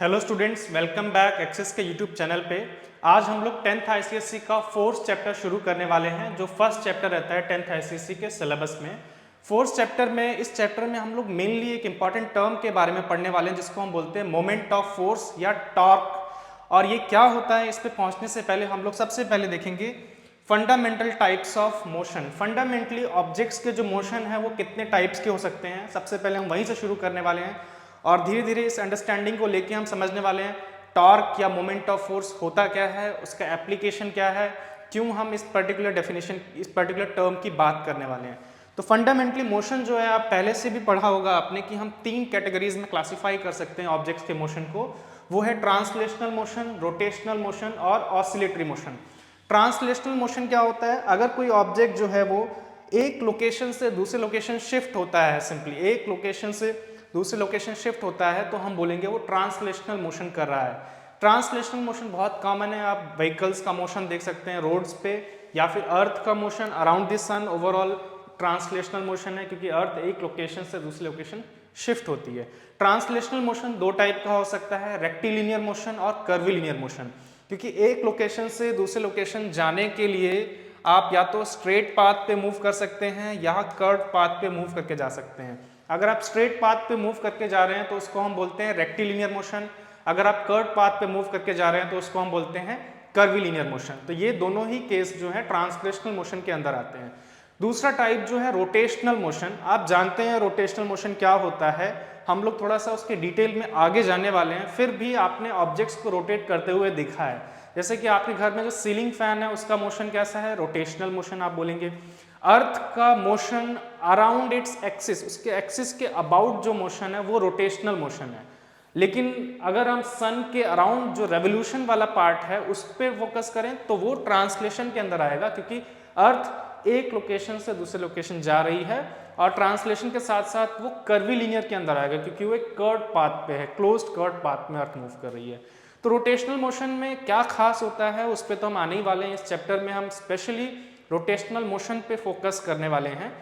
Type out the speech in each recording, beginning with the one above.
Hello students, welcome back access के YouTube channel पे। आज हम लोग 10th आईसीएसई का फोर्थ चैप्टर शुरू करने वाले हैं, जो फर्स्ट चैप्टर रहता है 10th आईसीएसई के सिलेबस में। फोर्थ चैप्टर में इस चैप्टर में हम लोग मेनली एक इंपॉर्टेंट टर्म के बारे में पढ़ने वाले हैं, जिसको हम बोलते हैं मोमेंट ऑफ फोर्स या टॉर्क। और ये क्या होता है, इस पे पहुंचने से पहले हम लोग सबसे पहले देखेंगे fundamental types of motion. Fundamentally objects के जो मोशन है वो कितने टाइप्स के हो सकते हैं, सबसे पहले हम वहीं से शुरू करने वाले हैं और धीरे धीरे इस अंडरस्टैंडिंग को लेके हम समझने वाले हैं टॉर्क या मोमेंट ऑफ फोर्स होता क्या है, उसका एप्लीकेशन क्या है, क्यों हम इस पर्टिकुलर डेफिनेशन, इस पर्टिकुलर टर्म की बात करने वाले हैं। तो फंडामेंटली मोशन जो है, आप पहले से भी पढ़ा होगा आपने कि हम तीन कैटेगरीज में क्लासीफाई कर सकते हैं ऑब्जेक्ट्स के मोशन को। वो है ट्रांसलेशनल मोशन, रोटेशनल मोशन और ऑसिलेटरी मोशन। ट्रांसलेशनल मोशन क्या होता है? अगर कोई ऑब्जेक्ट जो है वो एक लोकेशन से दूसरे लोकेशन शिफ्ट होता है, सिंपली एक लोकेशन से दूसरे लोकेशन शिफ्ट होता है, तो हम बोलेंगे वो ट्रांसलेशनल मोशन कर रहा है। ट्रांसलेशनल मोशन बहुत कॉमन है, आप व्हीकल्स का मोशन देख सकते हैं रोड्स पे, या फिर अर्थ का motion around the sun overall translational motion है, क्योंकि अर्थ एक लोकेशन से दूसरी लोकेशन शिफ्ट होती है। ट्रांसलेशनल मोशन दो टाइप का हो सकता है, रेक्टिलिनियर मोशन और कर्विलिनियर मोशन। क्योंकि एक लोकेशन से दूसरे लोकेशन जाने के लिए आप या तो स्ट्रेट पाथ पे मूव कर सकते हैं या कर्व पाथ पे मूव करके जा सकते हैं। अगर आप स्ट्रेट पाथ पे मूव करके जा रहे हैं तो उसको हम बोलते हैं रेक्टिलिनियर मोशन। अगर आप कर्व पाथ पे मूव करके जा रहे हैं तो उसको हम बोलते हैं कर्विलिनियर मोशन। तो ये दोनों ही केस जो है ट्रांसलेशनल मोशन के अंदर आते हैं। दूसरा टाइप जो है रोटेशनल मोशन। आप जानते हैं रोटेशनल मोशन क्या होता है, हम लोग थोड़ा सा उसके डिटेल में आगे जाने वाले हैं। फिर भी आपने ऑब्जेक्ट्स को रोटेट करते हुए देखा है, जैसे कि आपके घर में जो सीलिंग फैन है उसका मोशन कैसा है, रोटेशनल मोशन आप बोलेंगे। अर्थ का मोशन अराउंड इट्स एक्सिस, उसके एक्सिस के अबाउट जो मोशन है वो रोटेशनल मोशन है। लेकिन अगर हम सन के अराउंड जो रेवोल्यूशन वाला पार्ट है उस पर फोकस करें तो वो ट्रांसलेशन के अंदर आएगा, क्योंकि अर्थ एक लोकेशन से दूसरे लोकेशन जा रही है। और ट्रांसलेशन के साथ साथ वो कर्विलिनियर के अंदर आएगा, क्योंकि वो एक कर्व पाथ पे है, क्लोज्ड कर्व पाथ में अर्थ मूव कर रही है। तो रोटेशनल मोशन में क्या खास होता है उस पर तो हम आने ही वाले हैं। इस चैप्टर में हम स्पेशली रोटेशनल मोशन पे फोकस करने वाले हैं।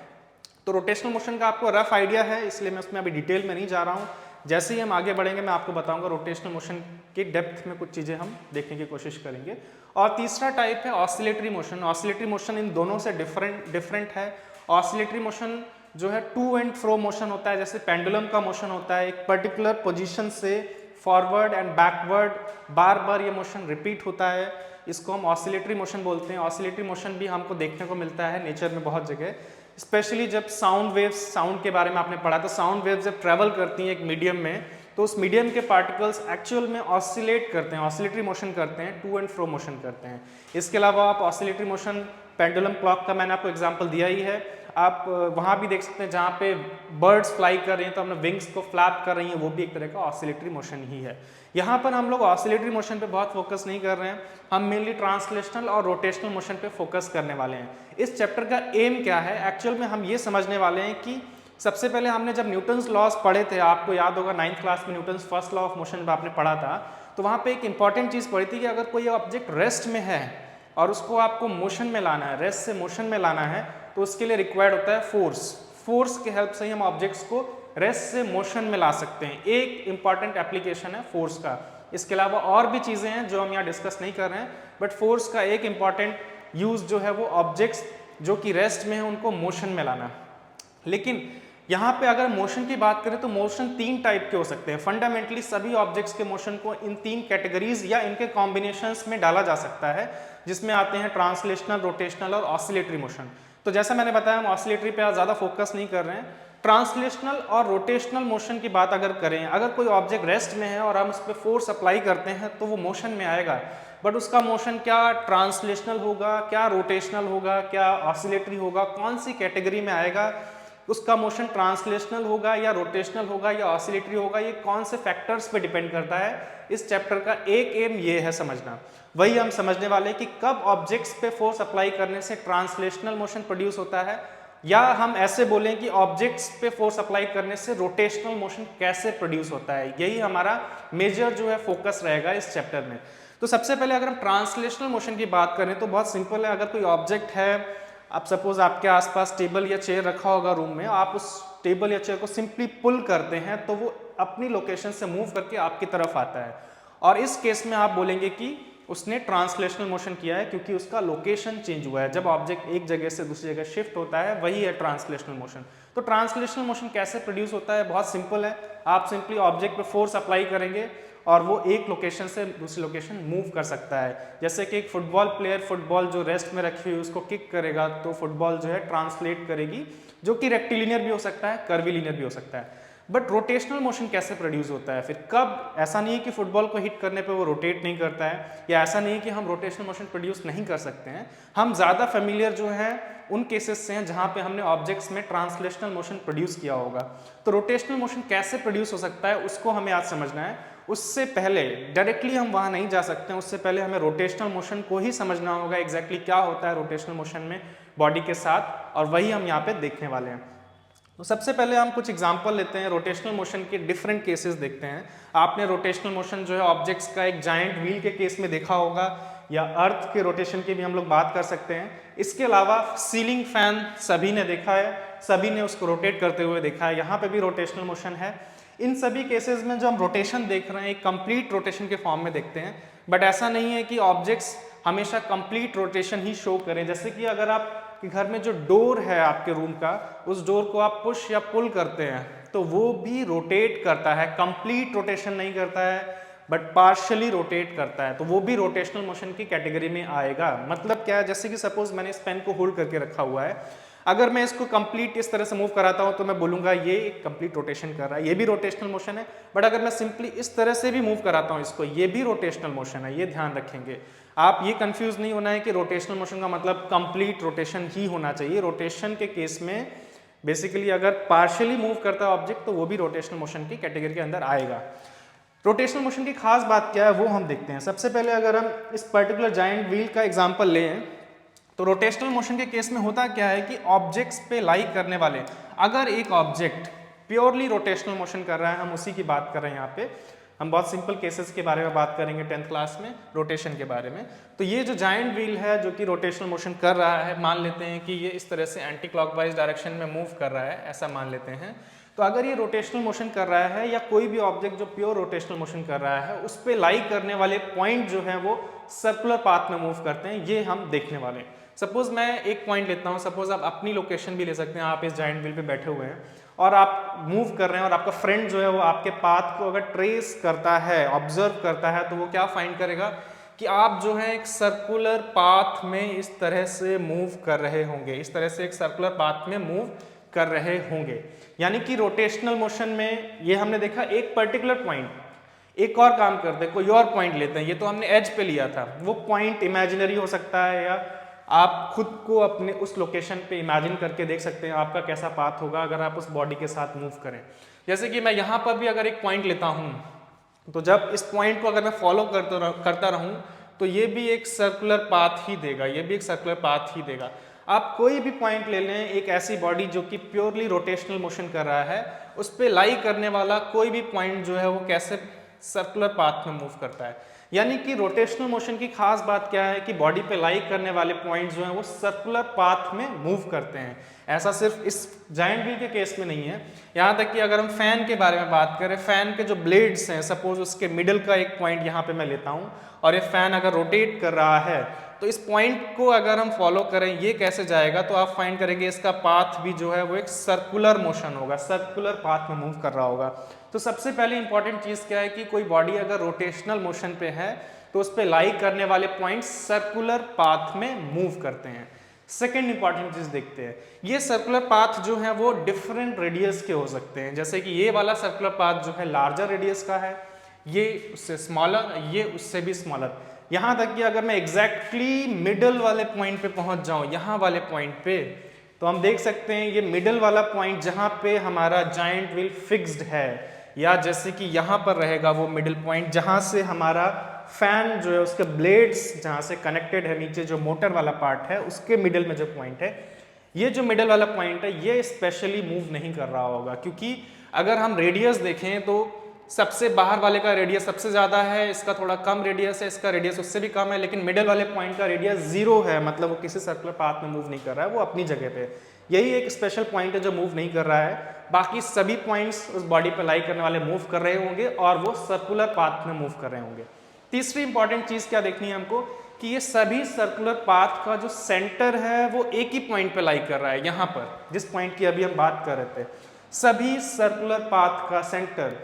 तो रोटेशनल मोशन का आपको रफ आइडिया है, इसलिए मैं उसमें अभी डिटेल में नहीं जा रहा हूँ। जैसे ही हम आगे बढ़ेंगे मैं आपको बताऊंगा रोटेशनल मोशन की डेप्थ में कुछ चीज़ें हम देखने की कोशिश करेंगे। और तीसरा टाइप है oscillatory motion. Oscillatory motion in दोनों से डिफरेंट है। ऑसिलेटरी मोशन जो है टू एंड फ्रो मोशन होता है, जैसे पेंडुलम का मोशन होता है, एक पर्टिकुलर पोजीशन से फॉरवर्ड एंड बैकवर्ड बार बार ये मोशन रिपीट होता है, इसको हम ऑसिलेटरी मोशन बोलते हैं। ऑसिलेटरी मोशन भी हमको देखने को मिलता है नेचर में बहुत जगह, स्पेशली जब साउंड वेव्स, साउंड के बारे में आपने पढ़ा, तो साउंड वेव्स जब ट्रेवल करती हैं एक मीडियम में, तो उस मीडियम के पार्टिकल्स एक्चुअल में ऑसिलेट करते हैं, ऑसिलेटरी मोशन करते हैं, टू एंड फ्रो मोशन करते हैं। इसके अलावा आप ऑसिलेटरी मोशन, पेंडुलम क्लॉक का मैंने आपको एग्जांपल दिया ही है, आप वहाँ भी देख सकते हैं जहाँ पे बर्ड्स फ्लाई कर रही हैं तो हमने विंग्स को फ्लैप कर रही हैं, वो भी एक तरह का ऑसिलेटरी मोशन ही है। यहाँ पर हम लोग ऑसिलेटरी मोशन पे बहुत फोकस नहीं कर रहे हैं, हम मेनली ट्रांसलेशनल और रोटेशनल मोशन पे फोकस करने वाले हैं। इस चैप्टर का एम क्या है, एक्चुअल में हम ये समझने वाले हैं कि सबसे पहले हमने जब न्यूटन्स लॉज पढ़े थे, आपको याद होगा 9th क्लास में Newton's first law of motion में आपने पढ़ा था, तो वहाँ पे एक इंपॉर्टेंट चीज़ पढ़ी थी कि अगर कोई ऑब्जेक्ट रेस्ट में है और उसको आपको मोशन में लाना है, रेस्ट से मोशन में लाना है, तो उसके लिए रिक्वायर्ड होता है फोर्स। फोर्स के हेल्प से ही हम ऑब्जेक्ट्स को रेस्ट से मोशन में ला सकते हैं। एक इंपॉर्टेंट एप्लीकेशन है फोर्स का। इसके अलावा और भी चीज़ें हैं जो हम यहाँ डिस्कस नहीं कर रहे हैं, बट फोर्स का एक इंपॉर्टेंट यूज जो है वो ऑब्जेक्ट्स जो कि रेस्ट में है उनको मोशन में लाना। लेकिन यहाँ पे अगर मोशन की बात करें तो मोशन तीन टाइप के हो सकते हैं। फंडामेंटली सभी ऑब्जेक्ट्स के मोशन को इन तीन कैटेगरीज या इनके कॉम्बिनेशंस में डाला जा सकता है, जिसमें आते हैं ट्रांसलेशनल, रोटेशनल और ऑसिलेटरी मोशन। तो जैसा मैंने बताया, हम ऑसिलेटरी पे आज ज़्यादा फोकस नहीं कर रहे हैं। ट्रांसलेशनल और रोटेशनल मोशन की बात अगर करें, अगर कोई ऑब्जेक्ट रेस्ट में है और हम उस पर फोर्स अप्लाई करते हैं तो वो मोशन में आएगा, बट उसका मोशन क्या ट्रांसलेशनल होगा, क्या रोटेशनल होगा, क्या ऑसिलेटरी होगा, कौन सी कैटेगरी में आएगा, उसका मोशन ट्रांसलेशनल होगा या रोटेशनल होगा या ऑसिलेटरी होगा, ये कौन से फैक्टर्स पे डिपेंड करता है। इस चैप्टर का एक एम ये है समझना। वही हम समझने वाले हैं कि कब ऑब्जेक्ट्स पे फोर्स अप्लाई करने से ट्रांसलेशनल मोशन प्रोड्यूस होता है, या हम ऐसे बोलें कि ऑब्जेक्ट्स पे फोर्स अप्लाई करने से रोटेशनल मोशन कैसे प्रोड्यूस होता है। यही हमारा मेजर जो है फोकस रहेगा इस चैप्टर में। तो सबसे पहले अगर हम ट्रांसलेशनल मोशन की बात करें तो बहुत सिंपल है। अगर कोई ऑब्जेक्ट है, आप सपोज आपके आसपास टेबल या चेयर रखा होगा रूम में, आप उस टेबल या चेयर को सिंपली पुल करते हैं तो वो अपनी लोकेशन से मूव करके आपकी तरफ आता है। और इस केस में आप बोलेंगे कि उसने ट्रांसलेशनल मोशन किया है क्योंकि उसका लोकेशन चेंज हुआ है। जब ऑब्जेक्ट एक जगह से दूसरी जगह शिफ्ट होता है वही है ट्रांसलेशनल मोशन। तो ट्रांसलेशनल मोशन कैसे प्रोड्यूस होता है, बहुत सिंपल है। आप सिंपली ऑब्जेक्ट पे फोर्स अप्लाई करेंगे और वो एक लोकेशन से दूसरी लोकेशन मूव कर सकता है। जैसे कि एक फुटबॉल प्लेयर फुटबॉल जो रेस्ट में रखी हुई उसको किक करेगा तो फुटबॉल जो है ट्रांसलेट करेगी, जो कि रेक्टिलिनियर भी हो सकता है, कर्वीलिनियर भी हो सकता है। बट रोटेशनल मोशन कैसे प्रोड्यूस होता है, फिर कब? ऐसा नहीं है कि फुटबॉल को हिट करने पे वो रोटेट नहीं करता है, या ऐसा नहीं है कि हम रोटेशनल मोशन प्रोड्यूस नहीं कर सकते हैं। हम ज़्यादा फेमिलियर जो है उन केसेस से हैं जहाँ पे हमने ऑब्जेक्ट्स में ट्रांसलेशनल मोशन प्रोड्यूस किया होगा। तो रोटेशनल मोशन कैसे प्रोड्यूस हो सकता है उसको हमें आज समझना है। उससे पहले डायरेक्टली हम वहाँ नहीं जा सकते हैं, उससे पहले हमें रोटेशनल मोशन को ही समझना होगा एग्जैक्टली क्या होता है रोटेशनल मोशन में बॉडी के साथ, और वही हम यहाँ पे देखने वाले हैं। तो सबसे पहले हम कुछ एग्जांपल लेते हैं, रोटेशनल मोशन के डिफरेंट केसेस देखते हैं। आपने रोटेशनल मोशन जो है ऑब्जेक्ट्स का एक जायंट व्हील के केस में देखा होगा, या अर्थ के रोटेशन की भी हम लोग बात कर सकते हैं। इसके अलावा सीलिंग फैन सभी ने देखा है, सभी ने उसको रोटेट करते हुए देखा है, यहाँ पे भी रोटेशनल मोशन है। इन सभी केसेस में जो हम रोटेशन देख रहे हैं एक कंप्लीट रोटेशन के फॉर्म में देखते हैं। बट ऐसा नहीं है कि ऑब्जेक्ट्स हमेशा कंप्लीट रोटेशन ही शो करें। जैसे कि अगर आप कि घर में जो डोर है आपके रूम का, उस डोर को आप पुश या पुल करते हैं तो वो भी रोटेट करता है, कंप्लीट रोटेशन नहीं करता है बट पार्शियली रोटेट करता है, तो वो भी रोटेशनल मोशन की कैटेगरी में आएगा। मतलब क्या है, जैसे कि सपोज मैंने इस पेन को होल्ड करके रखा हुआ है, अगर मैं इसको कंप्लीट इस तरह से मूव कराता हूं तो मैं बोलूंगा ये एक कंप्लीट रोटेशन कर रहा है, ये भी रोटेशनल मोशन है। बट अगर मैं सिंपली इस तरह से भी मूव कराता हूं इसको, ये भी रोटेशनल मोशन है, ये ध्यान रखेंगे। आप ये कंफ्यूज नहीं होना है कि रोटेशनल मोशन का मतलब कंप्लीट रोटेशन ही होना चाहिए। रोटेशन के केस में बेसिकली अगर पार्शियली मूव करता है ऑब्जेक्ट तो वो भी रोटेशनल मोशन की कैटेगरी के अंदर आएगा। रोटेशनल मोशन की खास बात क्या है वो हम देखते हैं। सबसे पहले अगर हम इस पर्टिकुलर जायंट व्हील का एग्जांपल लें तो रोटेशनल मोशन के केस में होता क्या है कि ऑब्जेक्ट्स पे लाई करने वाले, अगर एक ऑब्जेक्ट प्योरली रोटेशनल मोशन कर रहा है, हम उसी की बात कर रहे हैं यहाँ पे, हम बहुत सिंपल केसेस के बारे में बात करेंगे 10th क्लास में रोटेशन के बारे में। तो ये जो जायंट व्हील है जो कि रोटेशनल मोशन कर रहा है, मान लेते हैं कि ये इस तरह से एंटी क्लॉकवाइज डायरेक्शन में मूव कर रहा है, ऐसा मान लेते हैं। तो अगर ये रोटेशनल मोशन कर रहा है या कोई भी ऑब्जेक्ट जो प्योर रोटेशनल मोशन कर रहा है, उस पर लाई करने वाले पॉइंट जो है वो सर्कुलर पाथ में मूव करते हैं, ये हम देखने वाले हैं। सपोज मैं एक पॉइंट लेता हूँ, सपोज आप अपनी लोकेशन भी ले सकते हैं, आप इस जायंट व्हील पे बैठे हुए हैं और आप मूव कर रहे हैं और आपका फ्रेंड जो है वो आपके पाथ को अगर ट्रेस करता है, ऑब्जर्व करता है, तो वो क्या फाइंड करेगा कि आप जो है एक सर्कुलर पाथ में इस तरह से मूव कर रहे होंगे, इस तरह से एक सर्कुलर पाथ में मूव कर रहे होंगे। यानी कि रोटेशनल मोशन में ये हमने देखा एक पर्टिकुलर पॉइंट। एक और काम करते हैं, कोई और पॉइंट लेते हैं, ये तो हमने एज पे लिया था, वो पॉइंट इमेजिनरी हो सकता है या आप खुद को अपने उस लोकेशन पे इमेजिन करके देख सकते हैं आपका कैसा पाथ होगा अगर आप उस बॉडी के साथ मूव करें। जैसे कि मैं यहाँ पर भी अगर एक पॉइंट लेता हूँ तो जब इस पॉइंट को अगर मैं फॉलो करता रहूँ तो ये भी एक सर्कुलर पाथ ही देगा, ये भी एक सर्कुलर पाथ ही देगा। आप कोई भी पॉइंट ले लें, एक ऐसी बॉडी जो कि प्योरली रोटेशनल मोशन कर रहा है, उस पर लाई करने वाला कोई भी पॉइंट जो है वो कैसे सर्कुलर पाथ में मूव करता है। यानी कि रोटेशनल मोशन की खास बात क्या है कि बॉडी पे लाई करने वाले पॉइंट्स जो हैं वो सर्कुलर पाथ में मूव करते हैं। ऐसा सिर्फ इस जायंट व्हील के केस में नहीं है, यहाँ तक कि अगर हम फैन के बारे में बात करें, फैन के जो ब्लेड्स हैं, सपोज उसके मिडल का एक पॉइंट यहाँ पे मैं लेता हूँ और ये फैन अगर रोटेट कर रहा है तो इस पॉइंट को अगर हम फॉलो करें ये कैसे जाएगा, तो आप फाइंड करेंगे इसका पाथ भी जो है वो एक सर्कुलर मोशन होगा, सर्कुलर पाथ में मूव कर रहा होगा। तो सबसे पहले इंपॉर्टेंट चीज क्या है कि कोई बॉडी अगर रोटेशनल मोशन पे है तो उस पे लाई करने वाले पॉइंट सर्कुलर पाथ में मूव करते हैं। सेकेंड इंपॉर्टेंट चीज देखते हैं, ये सर्कुलर पाथ जो है वो डिफरेंट रेडियस के हो सकते हैं। जैसे कि ये वाला सर्कुलर पाथ जो है लार्जर रेडियस का है, ये उससे स्मॉलर, ये उससे भी स्मॉलर। यहाँ तक कि अगर मैं एग्जैक्टली मिडल वाले पॉइंट पे पहुंच जाऊं, यहाँ वाले पॉइंट पे, तो हम देख सकते हैं ये मिडल वाला पॉइंट जहाँ पे हमारा जायंट व्हील फिक्स्ड है, या जैसे कि यहाँ पर रहेगा वो मिडिल पॉइंट जहाँ से हमारा फैन जो है उसके ब्लेड्स जहाँ से कनेक्टेड है, नीचे जो मोटर वाला पार्ट है उसके मिडल में जो पॉइंट है, ये जो मिडल वाला पॉइंट है ये स्पेशली मूव नहीं कर रहा होगा। क्योंकि अगर हम रेडियस देखें तो सबसे बाहर वाले का रेडियस सबसे ज़्यादा है, इसका थोड़ा कम रेडियस है, इसका रेडियस उससे भी कम है, लेकिन मिडल वाले पॉइंट का रेडियस 0 है, मतलब वो किसी सर्कुलर पाथ में मूव नहीं कर रहा है, वो अपनी जगह पे। यही एक स्पेशल पॉइंट है जो मूव नहीं कर रहा है, बाकी सभी पॉइंट्स उस बॉडी पर लाई करने वाले मूव कर रहे होंगे और वो सर्कुलर पाथ में मूव कर रहे होंगे। तीसरी इंपॉर्टेंट चीज क्या देखनी है हमको कि ये सभी सर्कुलर पाथ का जो सेंटर है वो एक ही पॉइंट पे लाई कर रहा है। यहाँ पर जिस पॉइंट की अभी हम बात कर रहे थे, सभी सर्कुलर पाथ का सेंटर,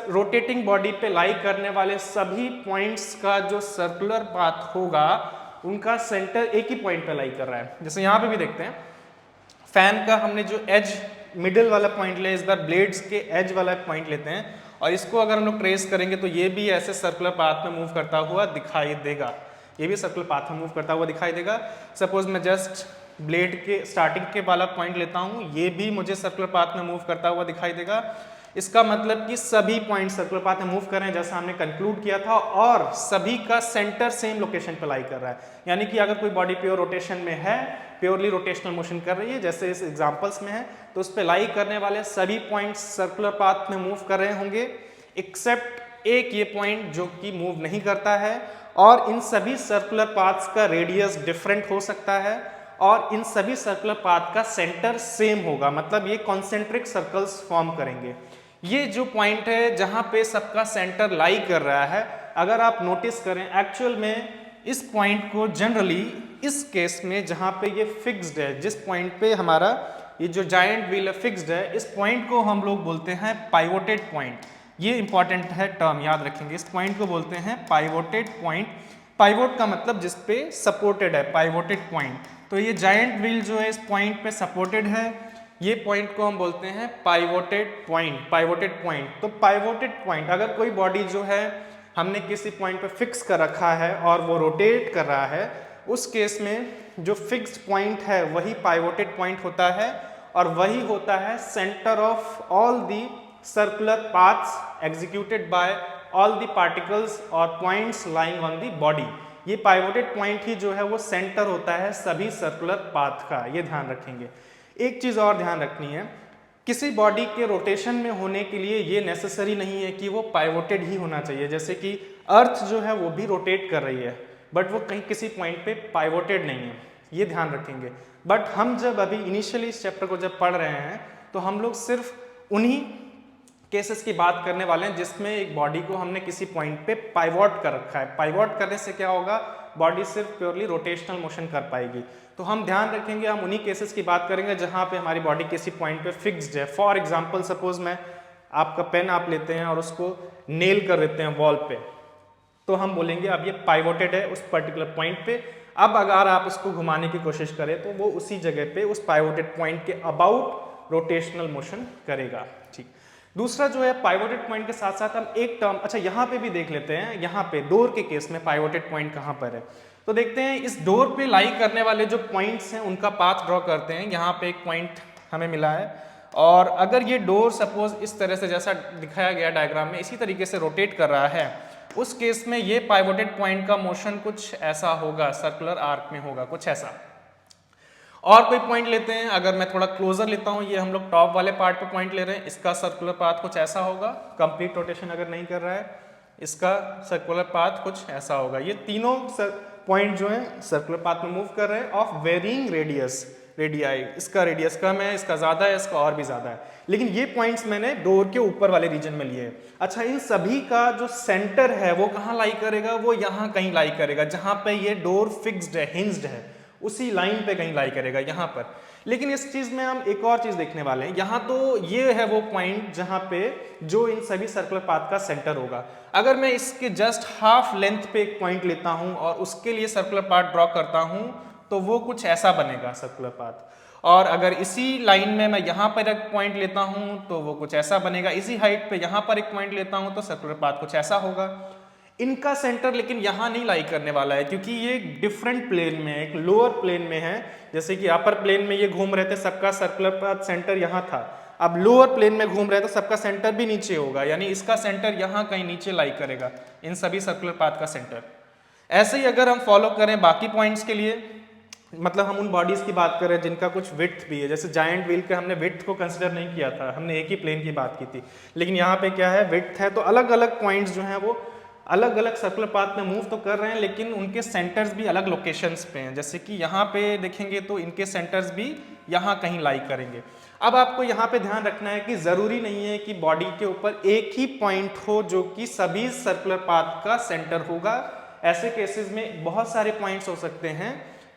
रोटेटिंग बॉडी पे लाई करने वाले सभी पॉइंट्स का जो सर्कुलर पाथ होगा उनका सेंटर एक ही पॉइंट पे लाई कर रहा है। जैसे यहाँ पे भी देखते हैं, फैन का हमने जो एज मिडिल वाला पॉइंट लिया, इस बार ब्लेड्स के एज वाला पॉइंट लेते हैं और इसको अगर हम लोग ट्रेस करेंगे तो ये भी ऐसे सर्कुलर पाथ में मूव करता हुआ दिखाई देगा, ये भी सर्कुलर पाथ में मूव करता हुआ दिखाई देगा। सपोज मैं जस्ट ब्लेड के स्टार्टिंग के वाला पॉइंट लेता हूँ, ये भी मुझे सर्कुलर पाथ में मूव करता हुआ दिखाई देगा। इसका मतलब कि सभी पॉइंट सर्कुलर पाथ में मूव कर रहे हैं जैसा हमने कंक्लूड किया था, और सभी का सेंटर सेम लोकेशन पर लाई कर रहा है। यानी कि अगर कोई बॉडी प्योर रोटेशन में है, प्योरली रोटेशनल मोशन कर रही है जैसे इस एग्जांपल्स में है, तो उस पर लाई करने वाले सभी पॉइंट्स सर्कुलर पाथ में मूव कर रहे होंगे, एक्सेप्ट एक ये पॉइंट जो कि मूव नहीं करता है। और इन सभी सर्कुलर पाथ्स का रेडियस डिफरेंट हो सकता है और इन सभी सर्कुलर पाथ का सेंटर सेम होगा, मतलब ये कॉन्सेंट्रिक सर्कल्स फॉर्म करेंगे। ये जो पॉइंट है जहां पे सबका सेंटर लाई कर रहा है, अगर आप नोटिस करें एक्चुअल में इस पॉइंट को जनरली इस केस में जहां पे ये फिक्स्ड है, जिस पॉइंट पे हमारा ये जो जायंट व्हील है फिक्स्ड है, इस पॉइंट को हम लोग बोलते हैं पाइवोटेड पॉइंट। ये इंपॉर्टेंट है टर्म, याद रखेंगे। इस पॉइंट को बोलते हैं पाइवोटेड पॉइंट। पाइवोट का मतलब जिस पे सपोर्टेड है, पाइवोटेड पॉइंट। तो ये जायंट व्हील जो है इस पॉइंट पे सपोर्टेड है, ये पॉइंट को हम बोलते हैं पाइवोटेड पॉइंट। पाइवोटेड पॉइंट, तो पाइवोटेड पॉइंट, अगर कोई बॉडी जो है हमने किसी पॉइंट पे फिक्स कर रखा है और वो रोटेट कर रहा है, उस केस में जो फिक्स्ड पॉइंट है वही पाइवोटेड पॉइंट होता है और वही होता है centre of all the circular paths executed by all the particles और points lying on the body. ये पाइवोटेड पॉइंट ही जो है वो सेंटर होता है सभी सर्कुलर पाथ का, ये ध्यान रखेंगे। एक चीज और ध्यान रखनी है, किसी बॉडी के रोटेशन में होने के लिए ये नेसेसरी नहीं है कि वो पाइवोटेड ही होना चाहिए। जैसे कि अर्थ जो है वो भी रोटेट कर रही है बट वो कहीं किसी पॉइंट पे पाइवोटेड नहीं है, ये ध्यान रखेंगे। बट हम जब अभी इनिशियली इस चैप्टर को जब पढ़ रहे हैं तो हम लोग सिर्फ उन्हीं केसेस की बात करने वाले हैं जिसमें एक बॉडी को हमने किसी पॉइंट पे पाइवोट कर रखा है। पाइवोट करने से क्या होगा, बॉडी सिर्फ प्योरली रोटेशनल मोशन कर पाएगी। तो हम ध्यान रखेंगे, हम उन्हीं केसेस की बात करेंगे जहां पे हमारी बॉडी किसी पॉइंट पे फिक्स्ड है। फॉर एग्जांपल सपोज मैं आपका पेन आप लेते हैं और उसको नेल कर देते हैं वॉल पे, तो हम बोलेंगे अब ये पाइवोटेड है उस पर्टिकुलर पॉइंट पे। अब अगर आप उसको घुमाने की कोशिश करें तो वो उसी जगह पे उस पाइवोटेड पॉइंट के अबाउट रोटेशनल मोशन करेगा। ठीक, दूसरा जो है पाइवोटेड पॉइंट के साथ साथ हम एक टर्म, अच्छा यहाँ पे भी देख लेते हैं, यहाँ पे डोर के केस में पाइवोटेड पॉइंट कहाँ पर है। तो देखते हैं इस डोर पे लाई करने वाले जो पॉइंट्स हैं उनका पाथ ड्रॉ करते हैं। यहाँ पे एक पॉइंट हमें मिला है और अगर ये डोर सपोज इस तरह से जैसा दिखाया गया डायग्राम में इसी तरीके से रोटेट कर रहा है, उस केस में ये पाइवोटेड पॉइंट का मोशन कुछ ऐसा होगा, सर्कुलर आर्क में होगा कुछ ऐसा। और कोई पॉइंट लेते हैं, अगर मैं थोड़ा क्लोजर लेता हूं, ये हम लोग टॉप वाले पार्ट पे पॉइंट ले रहे हैं, इसका सर्कुलर पाथ कुछ ऐसा होगा, कंप्लीट रोटेशन अगर नहीं कर रहा है, इसका सर्कुलर पाथ कुछ ऐसा होगा। ये तीनों पॉइंट जो है सर्कुलर पाथ में मूव कर रहे हैं ऑफ वेरिंग रेडियाई। इसका रेडियस कम है, इसका ज्यादा है, इसका और भी ज्यादा है, लेकिन ये पॉइंट्स मैंने डोर के ऊपर वाले रीजन में लिए हैं। अच्छा, इन सभी का जो सेंटर है वो कहाँ लाई करेगा, वो यहाँ कहीं लाई करेगा जहां पे ये डोर फिक्स्ड है, हिंज्ड है, उसी लाइन पे कहीं लाई करेगा यहाँ पर। लेकिन इस चीज में हम एक और चीज देखने वाले हैं, यहाँ तो ये है वो पॉइंट जहां पे जो इन सभी सर्कुलर पाथ का सेंटर होगा। अगर मैं इसके जस्ट हाफ लेंथ पे एक पॉइंट लेता हूं और उसके लिए सर्कुलर पाथ ड्रॉ करता हूं तो वो कुछ ऐसा बनेगा सर्कुलर पाथ। और अगर इसी लाइन में मैं यहाँ पर एक पॉइंट लेता हूं तो वो कुछ ऐसा बनेगा। इसी हाइट पे यहाँ पर एक पॉइंट लेता हूं तो सर्कुलर पाथ कुछ ऐसा होगा। इनका सेंटर लेकिन यहाँ नहीं लाई करने वाला है क्योंकि ये एक डिफरेंट प्लेन में है, एक लोअर प्लेन में है। जैसे कि अपर प्लेन में ये घूम रहे थे, सबका सर्कुलर पाथ सेंटर यहाँ था। अब लोअर प्लेन में घूम रहे तो सबका सेंटर भी नीचे होगा, यानी इसका सेंटर यहाँ कहीं नीचे लाई करेगा, इन सभी सर्कुलर पाथ का सेंटर। ऐसे ही अगर हम फॉलो करें बाकी पॉइंट्स के लिए, मतलब हम उन बॉडीज की बात करें जिनका कुछ विड्थ भी है, जैसे जायंट व्हील के हमने विड्थ को कंसिडर नहीं किया था, हमने एक ही प्लेन की बात की थी, लेकिन यहाँ पे क्या है, विड्थ है। तो अलग अलग पॉइंट्स जो हैं वो अलग अलग सर्कुलर पाथ में मूव तो कर रहे हैं लेकिन उनके सेंटर्स भी अलग लोकेशंस पे हैं। जैसे कि यहाँ पे देखेंगे तो इनके सेंटर्स भी यहाँ कहीं लाई करेंगे। अब आपको यहाँ पे ध्यान रखना है कि ज़रूरी नहीं है कि बॉडी के ऊपर एक ही पॉइंट हो जो कि सभी सर्कुलर पाथ का सेंटर होगा। ऐसे केसेस में बहुत सारे पॉइंट्स हो सकते हैं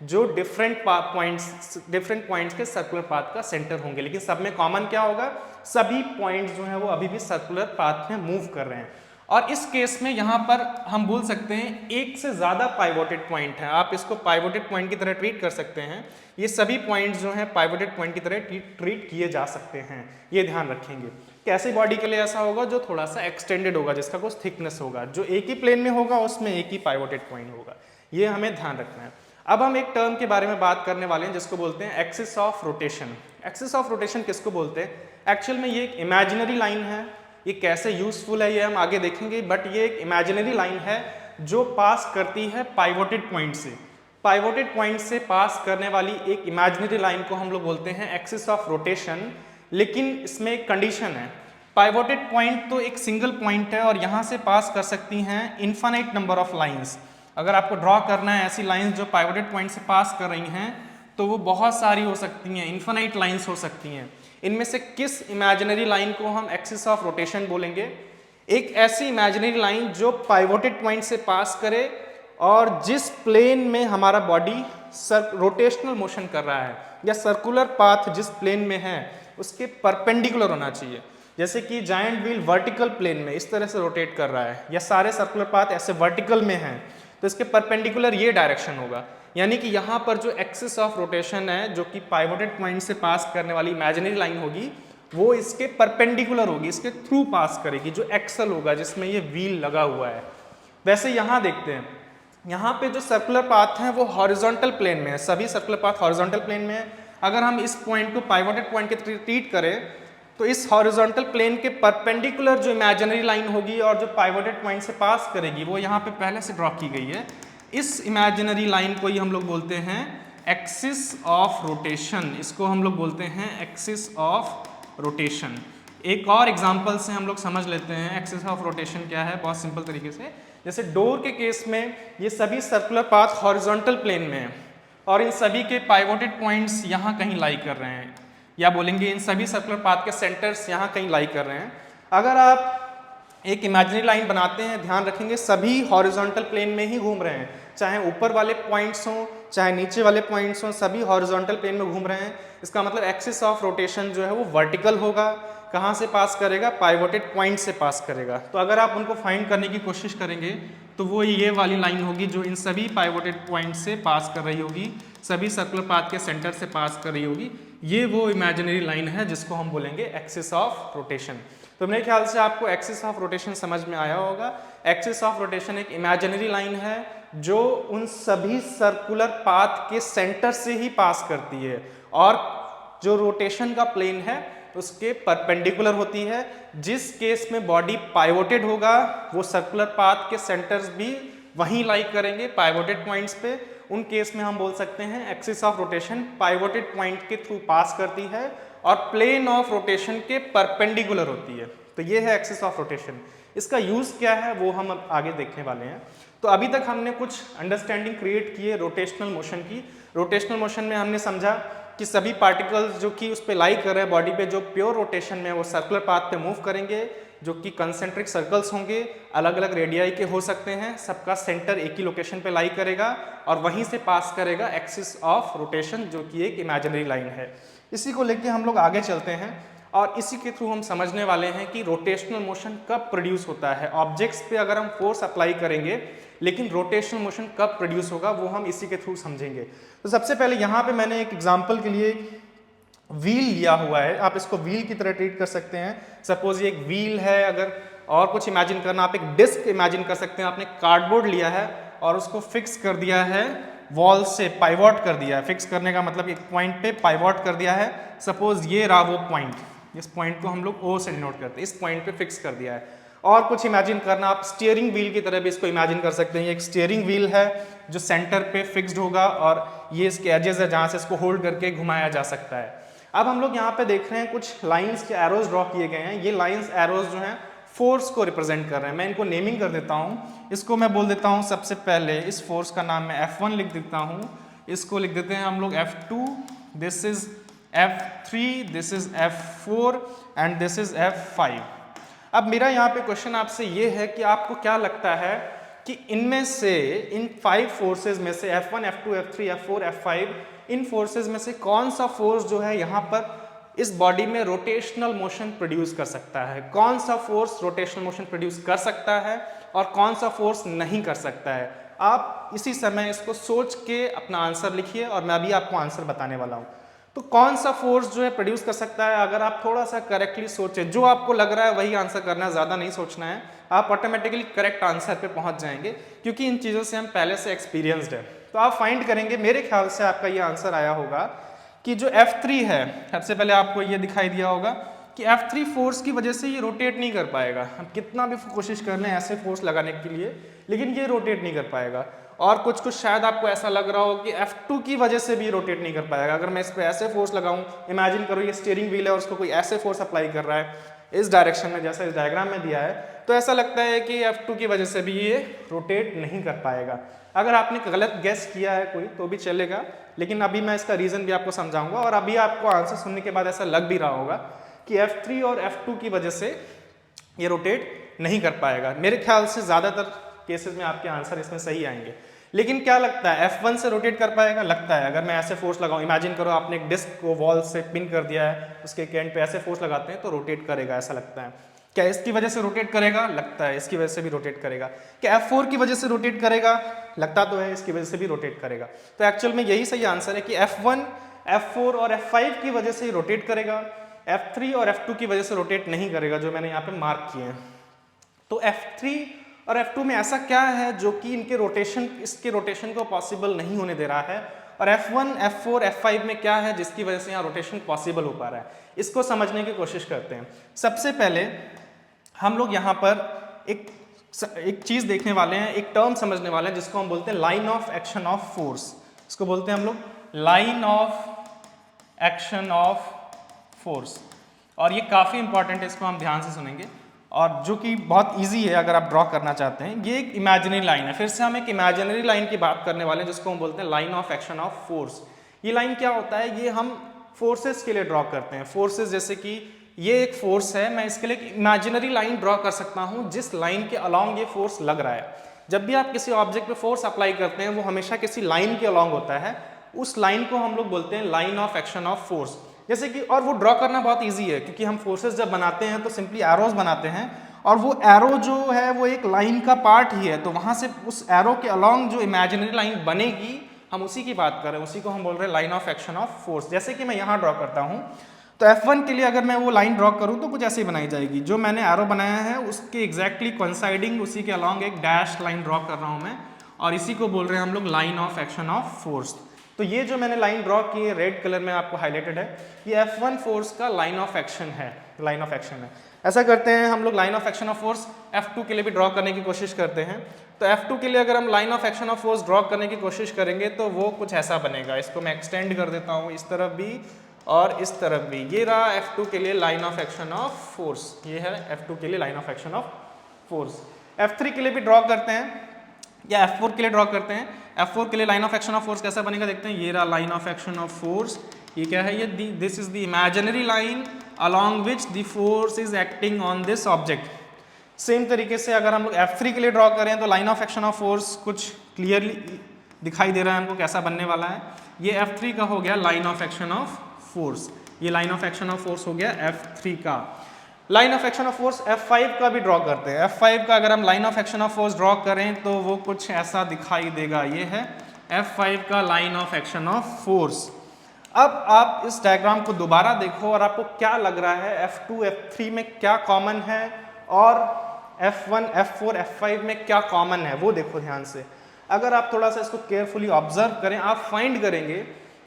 जो डिफरेंट पॉइंट्स के सर्कुलर पाथ का सेंटर होंगे, लेकिन सब में कॉमन क्या होगा, सभी पॉइंट्स जो हैं वो अभी भी सर्कुलर पाथ में मूव कर रहे हैं। और इस केस में यहाँ पर हम बोल सकते हैं एक से ज़्यादा पाइवोटेड पॉइंट है, आप इसको पाइवोटेड पॉइंट की तरह ट्रीट कर सकते हैं। ये सभी पॉइंट्स जो हैं पाइवोटेड पॉइंट की तरह ट्रीट किए जा सकते हैं, ये ध्यान रखेंगे। कैसे बॉडी के लिए ऐसा होगा, जो थोड़ा सा एक्सटेंडेड होगा, जिसका कुछ थिकनेस होगा, जो एक ही प्लेन में होगा उसमें एक ही पाइवोटेड पॉइंट होगा, ये हमें ध्यान रखना है। अब हम एक टर्म के बारे में बात करने वाले हैं जिसको बोलते हैं axis of rotation. Axis of rotation किसको बोलते हैं? एक्चुअल में ये एक इमेजिनरी लाइन है, ये कैसे यूजफुल है ये हम आगे देखेंगे, बट ये एक इमेजिनरी लाइन है जो पास करती है पाइवोटेड पॉइंट से। पाइवोटेड पॉइंट से पास करने वाली एक इमेजिनरी लाइन को हम लोग बोलते हैं एक्सिस ऑफ रोटेशन। लेकिन इसमें एक कंडीशन है, पाइवोटेड पॉइंट तो एक सिंगल पॉइंट है और यहाँ से पास कर सकती हैं इन्फिनिट नंबर ऑफ लाइंस। अगर आपको ड्रॉ करना है ऐसी लाइंस जो पाइवोटेड पॉइंट से पास कर रही हैं तो वो बहुत सारी हो सकती हैं, इन्फिनिट लाइंस हो सकती हैं। इनमें से किस इमेजिनरी लाइन को हम एक्सिस ऑफ रोटेशन बोलेंगे? एक ऐसी इमेजिनरी लाइन जो पाइवोटेड पॉइंट से पास करे और जिस प्लेन में हमारा बॉडी रोटेशनल मोशन कर रहा है या सर्कुलर पाथ जिस प्लेन में है उसके परपेंडिकुलर होना चाहिए। जैसे कि जायंट व्हील वर्टिकल प्लेन में इस तरह से रोटेट कर रहा है या सारे सर्कुलर पाथ ऐसे वर्टिकल में हैं तो इसके परपेंडिकुलर ये डायरेक्शन होगा। यानी कि यहाँ पर जो एक्सिस ऑफ रोटेशन है जो कि पाइवोटेड पॉइंट से पास करने वाली इमेजिनरी लाइन होगी वो इसके परपेंडिकुलर होगी, इसके थ्रू पास करेगी, जो एक्सल होगा जिसमें ये व्हील लगा हुआ है। वैसे यहाँ देखते हैं, यहाँ पे जो सर्कुलर पाथ है वो हॉरिजॉन्टल प्लेन में है, सभी सर्कुलर पाथ हॉरिजॉन्टल प्लेन में है। अगर हम इस पॉइंट को पाइवोटेड पॉइंट के ट्रीट करें तो इस हॉरिजॉन्टल प्लेन के परपेंडिकुलर जो इमेजिनरी लाइन होगी और जो पाइवोटेड पॉइंट से पास करेगी वो यहाँ पे पहले से ड्रॉ की गई है। इस इमेजिनरी लाइन को ही हम लोग बोलते हैं एक्सिस ऑफ रोटेशन, इसको हम लोग बोलते हैं एक्सिस ऑफ रोटेशन। एक और एग्जांपल से हम लोग समझ लेते हैं एक्सिस ऑफ रोटेशन क्या है, बहुत सिंपल तरीके से। जैसे डोर के केस में ये सभी सर्कुलर पाथ हॉरिजॉन्टल प्लेन में है और इन सभी के पाइवोटेड पॉइंट्स यहाँ कहीं लाई कर रहे हैं, या बोलेंगे इन सभी सर्कुलर पाथ के सेंटर्स यहाँ कहीं लाई कर रहे हैं। अगर आप एक इमेजिनरी लाइन बनाते हैं, ध्यान रखेंगे सभी हॉरिजॉन्टल प्लेन में ही घूम रहे हैं, चाहे ऊपर वाले पॉइंट्स हों चाहे नीचे वाले पॉइंट्स हों, सभी हॉरिजॉन्टल प्लेन में घूम रहे हैं। इसका मतलब एक्सिस ऑफ रोटेशन जो है वो वर्टिकल होगा। कहाँ से पास करेगा? पाइवोटेड पॉइंट से पास करेगा। तो अगर आप उनको फाइंड करने की कोशिश करेंगे तो वो ये वाली लाइन होगी जो इन सभी पाइवोटेड पॉइंट से पास कर रही होगी, सभी सर्कुलर पाथ के सेंटर से पास कर रही होगी। ये वो इमेजिनरी लाइन है जिसको हम बोलेंगे एक्सिस ऑफ रोटेशन। तो मेरे ख्याल से आपको एक्सिस ऑफ रोटेशन समझ में आया होगा। एक्सिस ऑफ रोटेशन एक इमेजिनरी लाइन है जो उन सभी सर्कुलर पाथ के सेंटर से ही पास करती है और जो रोटेशन का प्लेन है उसके परपेंडिकुलर होती है। जिस केस में बॉडी पाइवोटेड होगा वो सर्कुलर पाथ के सेंटर्स भी वहीं लाई करेंगे पाइवोटेड पॉइंट्स पे। उन केस में हम बोल सकते हैं axis of rotation pivoted point के थ्रू पास करती है और प्लेन ऑफ रोटेशन के परपेंडिकुलर होती है। तो ये है एक्सिस ऑफ रोटेशन। इसका यूज क्या है वो हम अब आगे देखने वाले हैं। तो अभी तक हमने कुछ अंडरस्टैंडिंग क्रिएट की है रोटेशनल मोशन की। रोटेशनल मोशन में हमने समझा कि सभी पार्टिकल्स जो कि उस पर लाई कर रहे हैं बॉडी पे, जो प्योर रोटेशन में वो सर्कुलर पाथ पे मूव करेंगे, जो कि कंसेंट्रिक सर्कल्स होंगे, अलग अलग रेडियाई के हो सकते हैं, सबका सेंटर एक ही लोकेशन पे लाई करेगा और वहीं से पास करेगा एक्सिस ऑफ रोटेशन जो कि एक इमेजिनरी लाइन है। इसी को लेके हम लोग आगे चलते हैं और इसी के थ्रू हम समझने वाले हैं कि रोटेशनल मोशन कब प्रोड्यूस होता है। ऑब्जेक्ट्स पे अगर हम फोर्स अप्लाई करेंगे लेकिन रोटेशनल मोशन कब प्रोड्यूस होगा वो हम इसी के थ्रू समझेंगे। तो सबसे पहले यहाँ पे मैंने एक एग्जांपल के लिए व्हील लिया हुआ है, आप इसको व्हील की तरह ट्रीट कर सकते हैं। सपोज ये एक व्हील है, अगर और कुछ इमेजिन करना, आप एक डिस्क इमेजिन कर सकते हैं। आपने कार्डबोर्ड लिया है और उसको फिक्स कर दिया है वॉल से, पाइवोट कर दिया है। फिक्स करने का मतलब एक पॉइंट पे पाइवोट कर दिया है। सपोज ये रहा वो पॉइंट, इस पॉइंट को हम लोग O से डिनोट करते हैं, इस पॉइंट पे फिक्स कर दिया है। और कुछ इमेजिन करना, आप स्टीयरिंग व्हील की तरह भी इसको इमेजिन कर सकते हैं। ये एक स्टीयरिंग व्हील है जो सेंटर पे फिक्स्ड होगा और ये इसके एजेस है जहाँ से इसको होल्ड करके घुमाया जा सकता है। अब हम लोग यहाँ पे देख रहे हैं कुछ लाइंस के एरोज ड्रॉ किए गए हैं। ये लाइंस एरोज जो हैं फोर्स को रिप्रेजेंट कर रहे हैं। मैं इनको नेमिंग कर देता हूँ। इसको मैं बोल देता हूँ, सबसे पहले इस फोर्स का नाम मैं F1 लिख देता हूँ, इसको लिख देते हैं हम लोग F2, this is F3, this is F4 and this is F5। अब मेरा यहाँ पे क्वेश्चन आपसे ये है कि आपको क्या लगता है कि इनमें से, इन 5 फोर्सेस में से F1, F2, F3, F4, F5, इन फोर्सेस में से कौन सा फोर्स जो है यहाँ पर इस बॉडी में रोटेशनल मोशन प्रोड्यूस कर सकता है? कौन सा फोर्स रोटेशनल मोशन प्रोड्यूस कर सकता है और कौन सा फोर्स नहीं कर सकता है? आप इसी समय इसको सोच के अपना आंसर लिखिए और मैं अभी आपको आंसर बताने वाला हूँ। तो कौन सा फोर्स जो है प्रोड्यूस कर सकता है, अगर आप थोड़ा सा करेक्टली सोचें, जो आपको लग रहा है वही आंसर करना है, ज़्यादा नहीं सोचना है, आप ऑटोमेटिकली करेक्ट आंसर पे पहुंच जाएंगे, क्योंकि इन चीज़ों से हम पहले से एक्सपीरियंस्ड है। तो आप फाइंड करेंगे, मेरे ख्याल से आपका ये आंसर आया होगा कि जो F3 है, सबसे पहले आपको ये दिखाई दिया होगा कि F3 फोर्स की वजह से ये रोटेट नहीं कर पाएगा। हम कितना भी कोशिश कर लें ऐसे फोर्स लगाने के लिए, लेकिन ये रोटेट नहीं कर पाएगा। और कुछ शायद आपको ऐसा लग रहा हो कि F2 की वजह से भी रोटेट नहीं कर पाएगा। अगर मैं इस पर ऐसे फोर्स लगाऊं, इमेजिन करो ये स्टीयरिंग व्हील है और उसको कोई ऐसे फोर्स अप्लाई कर रहा है इस डायरेक्शन में, जैसा इस डायग्राम में दिया है, तो ऐसा लगता है कि F2 की वजह से भी ये रोटेट नहीं कर पाएगा। अगर आपने गलत गेस किया है कोई तो भी चलेगा, लेकिन अभी मैं इसका रीज़न भी आपको समझाऊंगा और अभी आपको आंसर सुनने के बाद ऐसा लग भी रहा होगा कि F3 और F2 की वजह से ये रोटेट नहीं कर पाएगा। मेरे ख्याल से ज़्यादातर केसेस में आपके आंसर इसमें सही आएंगे। लेकिन क्या लगता है, F1 से रोटेट कर पाएगा? लगता है। अगर मैं ऐसे फोर्स लगाऊं, इमेजिन करो आपने एक डिस्क को वॉल से पिन कर दिया है, उसके एंड पे ऐसे फोर्स लगाते हैं तो रोटेट करेगा, ऐसा लगता है। क्या इसकी वजह से रोटेट करेगा? लगता है। इसकी वजह से भी रोटेट करेगा। क्या F4 की वजह से रोटेट करेगा? लगता तो है, इसकी वजह से भी रोटेट करेगा। तो एक्चुअल में यही सही आंसर है कि F1, F4 और F5 की वजह से ही रोटेट करेगा, F3 और F2 की वजह से रोटेट नहीं करेगा, जो मैंने यहाँ पे मार्क किए हैं। तो F3 और F2 में ऐसा क्या है जो कि इसके रोटेशन को पॉसिबल नहीं होने दे रहा है, और F1, F4, F5 में क्या है जिसकी वजह से यहाँ रोटेशन पॉसिबल हो पा रहा है? इसको समझने की कोशिश करते हैं। सबसे पहले हम लोग यहाँ पर एक चीज देखने वाले हैं, एक टर्म समझने वाले हैं जिसको हम बोलते हैं line of action of force. इसको बोलते हैं हम लोग line of action of force, और ये काफी इंपॉर्टेंट है, इसको हम ध्यान से सुनेंगे, और जो कि बहुत इजी है अगर आप ड्रॉ करना चाहते हैं। ये एक इमेजिनरी लाइन है। फिर से हम एक इमेजिनरी लाइन की बात करने वाले हैं जिसको हम बोलते हैं line of action of force. ये लाइन क्या होता है? ये हम फोर्सेस के लिए ड्रॉ करते हैं। फोर्सेस जैसे कि ये एक फोर्स है, मैं इसके लिए एक इमेजिनरी लाइन ड्रॉ कर सकता हूं जिस लाइन के अलोंग ये फोर्स लग रहा है। जब भी आप किसी ऑब्जेक्ट पे फोर्स अप्लाई करते हैं वो हमेशा किसी लाइन के अलोंग होता है, उस लाइन को हम लोग बोलते हैं line of action of force. जैसे कि, और वो ड्रॉ करना बहुत ईजी है क्योंकि हम फोर्सेस जब बनाते हैं तो सिंपली एरोज बनाते हैं, और वो एरो जो है वो एक लाइन का पार्ट ही है, तो वहां से उस एरो के अलोंग जो इमेजिनरी लाइन बनेगी हम उसी की बात कर रहे हैं, उसी को हम बोल रहे हैं line of action of force. जैसे कि मैं यहाँ ड्रॉ करता हूँ, तो F1 के लिए अगर मैं वो लाइन ड्रॉ करूँ तो कुछ ऐसे ही बनाई जाएगी। जो मैंने एरो बनाया है उसके एग्जैक्टली कोइंसाइडिंग उसी के अलोंग एक डैश लाइन ड्रॉ कर रहा हूँ मैं, और इसी को बोल रहे हैं हम लोग line of action of force. तो ये जो मैंने लाइन ड्रॉ की है रेड कलर में आपको हाईलाइटेड है, ये F1 फोर्स का लाइन ऑफ एक्शन है, लाइन ऑफ एक्शन है। ऐसा करते हैं हम लोग line of action of force F2 के लिए भी ड्रॉ करने की कोशिश करते हैं। तो F2 के लिए अगर हम line of action of force draw करने की कोशिश करेंगे तो वो कुछ ऐसा बनेगा। इसको मैं एक्सटेंड कर देता हूँ इस तरफ भी और इस तरफ भी। ये रहा F2 के लिए line of action of force, ये है F2 के लिए line of action of force. F3 के लिए भी ड्रॉ करते हैं या F4 के लिए ड्रॉ करते हैं। F4 के लिए line of action of force कैसा बनेगा देखते हैं। ये रहा line of action of force, ये क्या है, ये this is the imaginary line along which the force is acting on this object। Same तरीके से अगर हम लोग F3 के लिए ड्रॉ करें तो line of action of force कुछ क्लियरली दिखाई दे रहा है हमको कैसा बनने वाला है। ये F3 का हो गया line of action of force, ये line of action of force हो गया F3 का। Line of action of force F5 का भी ड्रॉ करते हैं। F5 का अगर हम line of action of force draw करें तो वो कुछ ऐसा दिखाई देगा। ये है F5 का line of action of force. अब आप इस डायग्राम को दोबारा देखो और आपको क्या लग रहा है F2, F3 में क्या कॉमन है और F1, F4, F5 में क्या कॉमन है वो देखो ध्यान से। अगर आप थोड़ा सा इसको केयरफुली ऑब्जर्व करें आप फाइंड करेंगे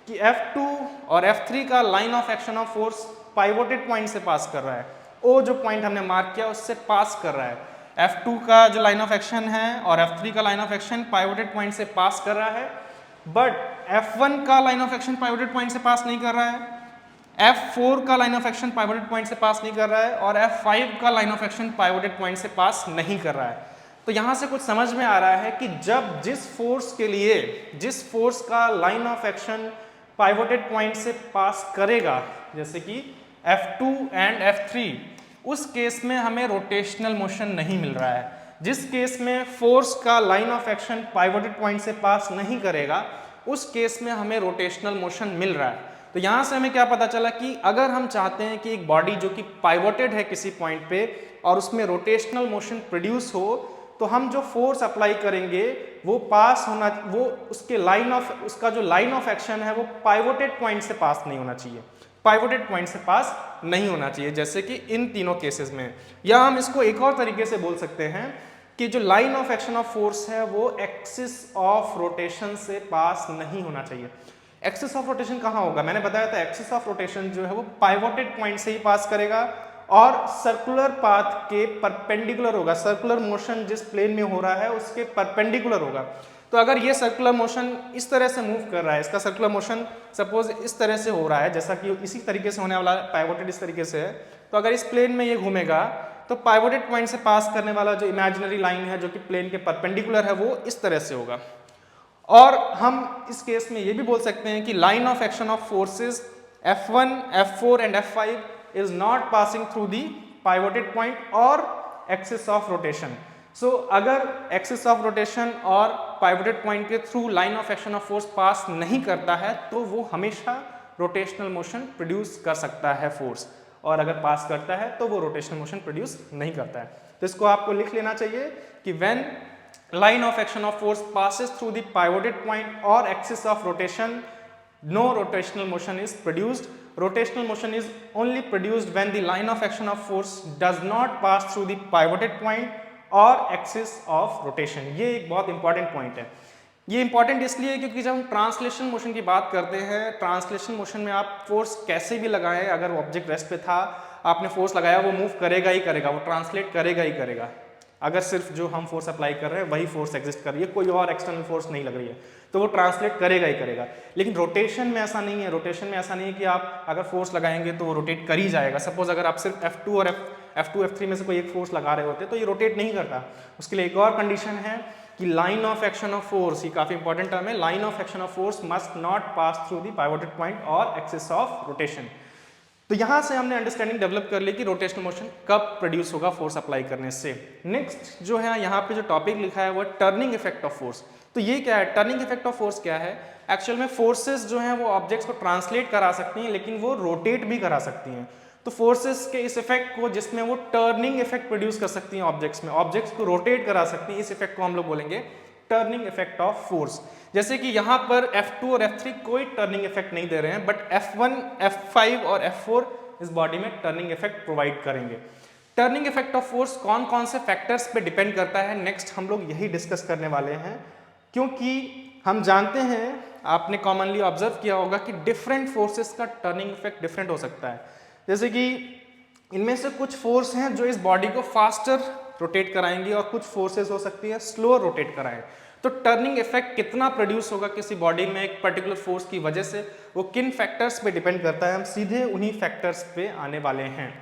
कि F2 और F3 का line of action of force pivoted point से पास कर रहा है। ओ जो पॉइंट हमने मार्क किया उससे पास कर रहा है। F2 का जो लाइन ऑफ एक्शन है और F3 का line of action pivoted point से पास कर रहा है, बट F1 का line of action pivoted point से पास नहीं कर रहा है, F4 का line of action pivoted point से पास नहीं कर रहा है, और F5 का line of action pivoted point से पास नहीं कर रहा है। तो यहां से कुछ समझ में आ रहा है कि जब जिस फोर्स का line of action pivoted point से पास करेगा, जैसे कि F2 एंड F3, उस केस में हमें रोटेशनल मोशन नहीं मिल रहा है। जिस केस में फोर्स का line of action pivoted point से पास नहीं करेगा, उस केस में हमें रोटेशनल मोशन मिल रहा है। तो यहाँ से हमें क्या पता चला कि अगर हम चाहते हैं कि एक बॉडी जो कि पाइवोटेड है किसी पॉइंट पे और उसमें रोटेशनल मोशन प्रोड्यूस हो, तो हम जो फोर्स अप्लाई करेंगे वो पास होना, वो उसके उसका जो लाइन ऑफ एक्शन है वो पाइवोटेड पॉइंट से पास नहीं होना चाहिए, पाइवोटेड पॉइंट से पास नहीं होना चाहिए, जैसे कि इन तीनों केसेस में। या हम इसको एक और तरीके से बोल सकते हैं कि जो line of action of force है वो एक्सिस ऑफ रोटेशन से पास नहीं होना चाहिए। एक्सिस ऑफ रोटेशन कहाँ होगा? मैंने बताया था एक्सिस ऑफ रोटेशन जो है वो पाइवोटेड पॉइंट से ही पास करेगा और सर्कुलर पाथ के परपेंडिकुलर होगा। सर्कुलर मोशन जिस प्लेन में हो रहा है उसके परपेंडिकुलर होगा। तो अगर ये सर्कुलर मोशन इस तरह से मूव कर रहा है, इसका सर्कुलर मोशन सपोज इस तरह से हो रहा है, जैसा कि इसी तरीके से होने वाला पाइवोटेड इस तरीके से है, तो अगर इस प्लेन में ये घूमेगा तो पाइवोटेड पॉइंट से पास करने वाला जो इमेजिनरी लाइन है जो कि प्लेन के परपेंडिकुलर है वो इस तरह से होगा। और हम इस केस में ये भी बोल सकते हैं कि line of action of forces F1, F4 and F5 is not passing through the pivoted point or axis of rotation. So अगर axis of rotation और pivoted point के through line of action of force पास नहीं करता है तो वो हमेशा rotational motion produce कर सकता है force, और अगर पास करता है तो वो rotational motion produce नहीं करता है। तो इसको आपको लिख लेना चाहिए कि when line of action of force passes through the pivoted point or axis of rotation, no rotational motion is produced. Rotational motion is only produced when the line of action of force does not pass through the pivoted point or axis of rotation. ये एक बहुत important point है। ये important इसलिए है क्योंकि जब हम ट्रांसलेशन मोशन की बात करते हैं, ट्रांसलेशन मोशन में आप फोर्स कैसे भी लगाएं, अगर ऑब्जेक्ट रेस्ट पे था आपने फोर्स लगाया वो मूव करेगा ही करेगा, वो ट्रांसलेट करेगा ही करेगा। अगर सिर्फ जो हम फोर्स अप्लाई कर रहे हैं वही फोर्स एग्जिस्ट कर रही है, कोई और एक्सटर्नल फोर्स नहीं लग रही है, तो वो ट्रांसलेट करेगा ही करेगा। लेकिन रोटेशन में ऐसा नहीं है। रोटेशन में ऐसा नहीं है कि आप अगर फोर्स लगाएंगे तो वो रोटेट कर ही जाएगा। सपोज अगर आप सिर्फ F2 और F2 F3 में से कोई एक फोर्स लगा रहे होते तो ये रोटेट नहीं करता। उसके लिए एक और कंडीशन है कि line of action of force, ये काफी इंपॉर्टेंट टर्म है, line of action of force must not pass through the pivoted point और एक्सिस ऑफ रोटेशन। तो यहां से हमने अंडरस्टैंडिंग डेवलप कर ली कि रोटेशनल मोशन कब प्रोड्यूस होगा फोर्स अप्लाई करने से। नेक्स्ट जो है यहाँ पे जो टॉपिक लिखा है वो टर्निंग इफेक्ट ऑफ फोर्स। तो ये क्या है? टर्निंग इफेक्ट ऑफ फोर्स क्या है? एक्चुअल में फोर्सेस जो हैं वो ऑब्जेक्ट्स को ट्रांसलेट करा सकती हैं लेकिन वो रोटेट भी करा सकती हैं। तो फोर्सेस के इस इफेक्ट को जिसमें वो टर्निंग इफेक्ट प्रोड्यूस कर सकती हैं ऑब्जेक्ट्स में, ऑब्जेक्ट्स को रोटेट करा सकती हैं, इस इफेक्ट को हम लोग बोलेंगे टर्निंग इफेक्ट ऑफ फोर्स। जैसे कि यहाँ पर F2 और F3 कोई टर्निंग इफेक्ट नहीं दे रहे हैं, बट F1, F5 और F4 इस बॉडी में टर्निंग इफेक्ट प्रोवाइड करेंगे। टर्निंग इफेक्ट ऑफ फोर्स कौन कौन से फैक्टर्स पे डिपेंड करता है, नेक्स्ट हम लोग यही डिस्कस करने वाले हैं। क्योंकि हम जानते हैं, आपने कॉमनली ऑब्जर्व किया होगा कि डिफरेंट फोर्सेस का टर्निंग इफेक्ट डिफरेंट हो सकता है। जैसे कि इनमें से कुछ फोर्स हैं जो इस बॉडी को फास्टर रोटेट कराएंगी और कुछ फोर्सेस हो सकती है स्लोअर रोटेट कराएं। तो टर्निंग इफेक्ट कितना प्रोड्यूस होगा किसी बॉडी में एक पर्टिकुलर फोर्स की वजह से, वो किन फैक्टर्स पे डिपेंड करता है। हम सीधे उन्हीं फैक्टर्स पे आने वाले हैं।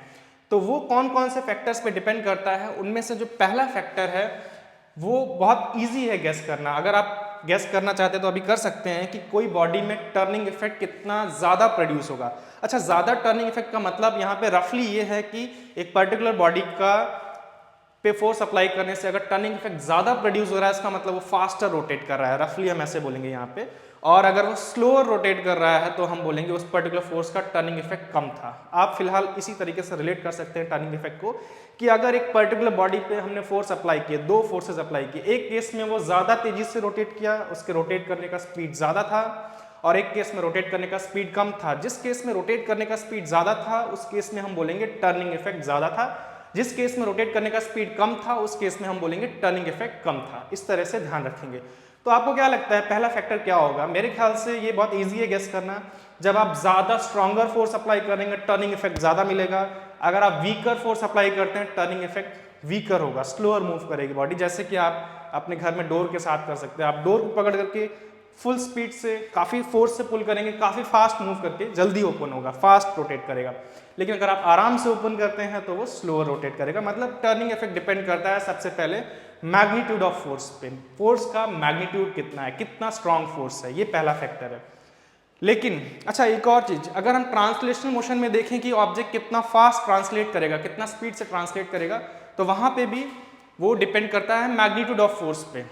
तो वो कौन कौन से फैक्टर्स पे डिपेंड करता है, उनमें से जो पहला फैक्टर है वो बहुत ईजी है गेस करना। अगर आप गेस करना चाहते हैं तो अभी कर सकते हैं कि कोई बॉडी में टर्निंग इफेक्ट कितना ज़्यादा प्रोड्यूस होगा। अच्छा, ज़्यादा टर्निंग इफेक्ट का मतलब यहाँ पे रफली ये है कि एक पर्टिकुलर बॉडी का पे फोर्स अप्लाई करने से अगर टर्निंग इफेक्ट ज्यादा प्रोड्यूस हो रहा है, इसका मतलब वो फास्टर रोटेट कर रहा है, रफली हम ऐसे बोलेंगे यहाँ पे। और अगर वो स्लोअर रोटेट कर रहा है तो हम बोलेंगे उस पर्टिकुलर फोर्स का टर्निंग इफेक्ट कम था। आप फिलहाल इसी तरीके से रिलेट कर सकते हैं टर्निंग इफेक्ट को कि अगर एक पर्टिकुलर बॉडी पे हमने फोर्स अप्लाई किए, दो फोर्सेज अप्लाई किए, एक केस में वो ज्यादा तेजी से रोटेट किया, उसके रोटेट करने का स्पीड ज्यादा था, और एक केस में रोटेट करने का स्पीड कम था। जिस केस में रोटेट करने का स्पीड ज्यादा था उस केस में हम बोलेंगे टर्निंग इफेक्ट ज्यादा था, जिस केस में रोटेट करने का स्पीड कम था उस केस में हम बोलेंगे टर्निंग इफेक्ट कम था। इस तरह से ध्यान रखेंगे। तो आपको क्या लगता है पहला फैक्टर क्या होगा? मेरे ख्याल से ये बहुत इजी है गेस करना। जब आप ज्यादा स्ट्रॉन्गर फोर्स अप्लाई करेंगे टर्निंग इफेक्ट ज्यादा मिलेगा। अगर आप वीकर फोर्स अप्लाई करते हैं टर्निंग इफेक्ट वीकर होगा, स्लोअर मूव करेगी बॉडी। जैसे कि आप अपने घर में डोर के साथ कर सकते हैं, आप डोर को पकड़ करके फुल स्पीड से काफी फोर्स से पुल करेंगे, काफी फास्ट मूव करके जल्दी ओपन होगा, फास्ट रोटेट करेगा। लेकिन अगर आप आराम से ओपन करते हैं तो वो स्लोअर रोटेट करेगा। मतलब टर्निंग इफेक्ट डिपेंड करता है सबसे पहले मैग्नीट्यूड ऑफ फोर्स पे, फोर्स का मैग्नीट्यूड कितना है, कितना स्ट्रॉन्ग फोर्स है, ये पहला फैक्टर है। लेकिन अच्छा एक और चीज, अगर हम ट्रांसलेशनल मोशन में देखें कि ऑब्जेक्ट कितना फास्ट ट्रांसलेट करेगा, कितना स्पीड से ट्रांसलेट करेगा, तो वहां पे भी वो डिपेंड करता है मैग्नीट्यूड ऑफ फोर्स पे।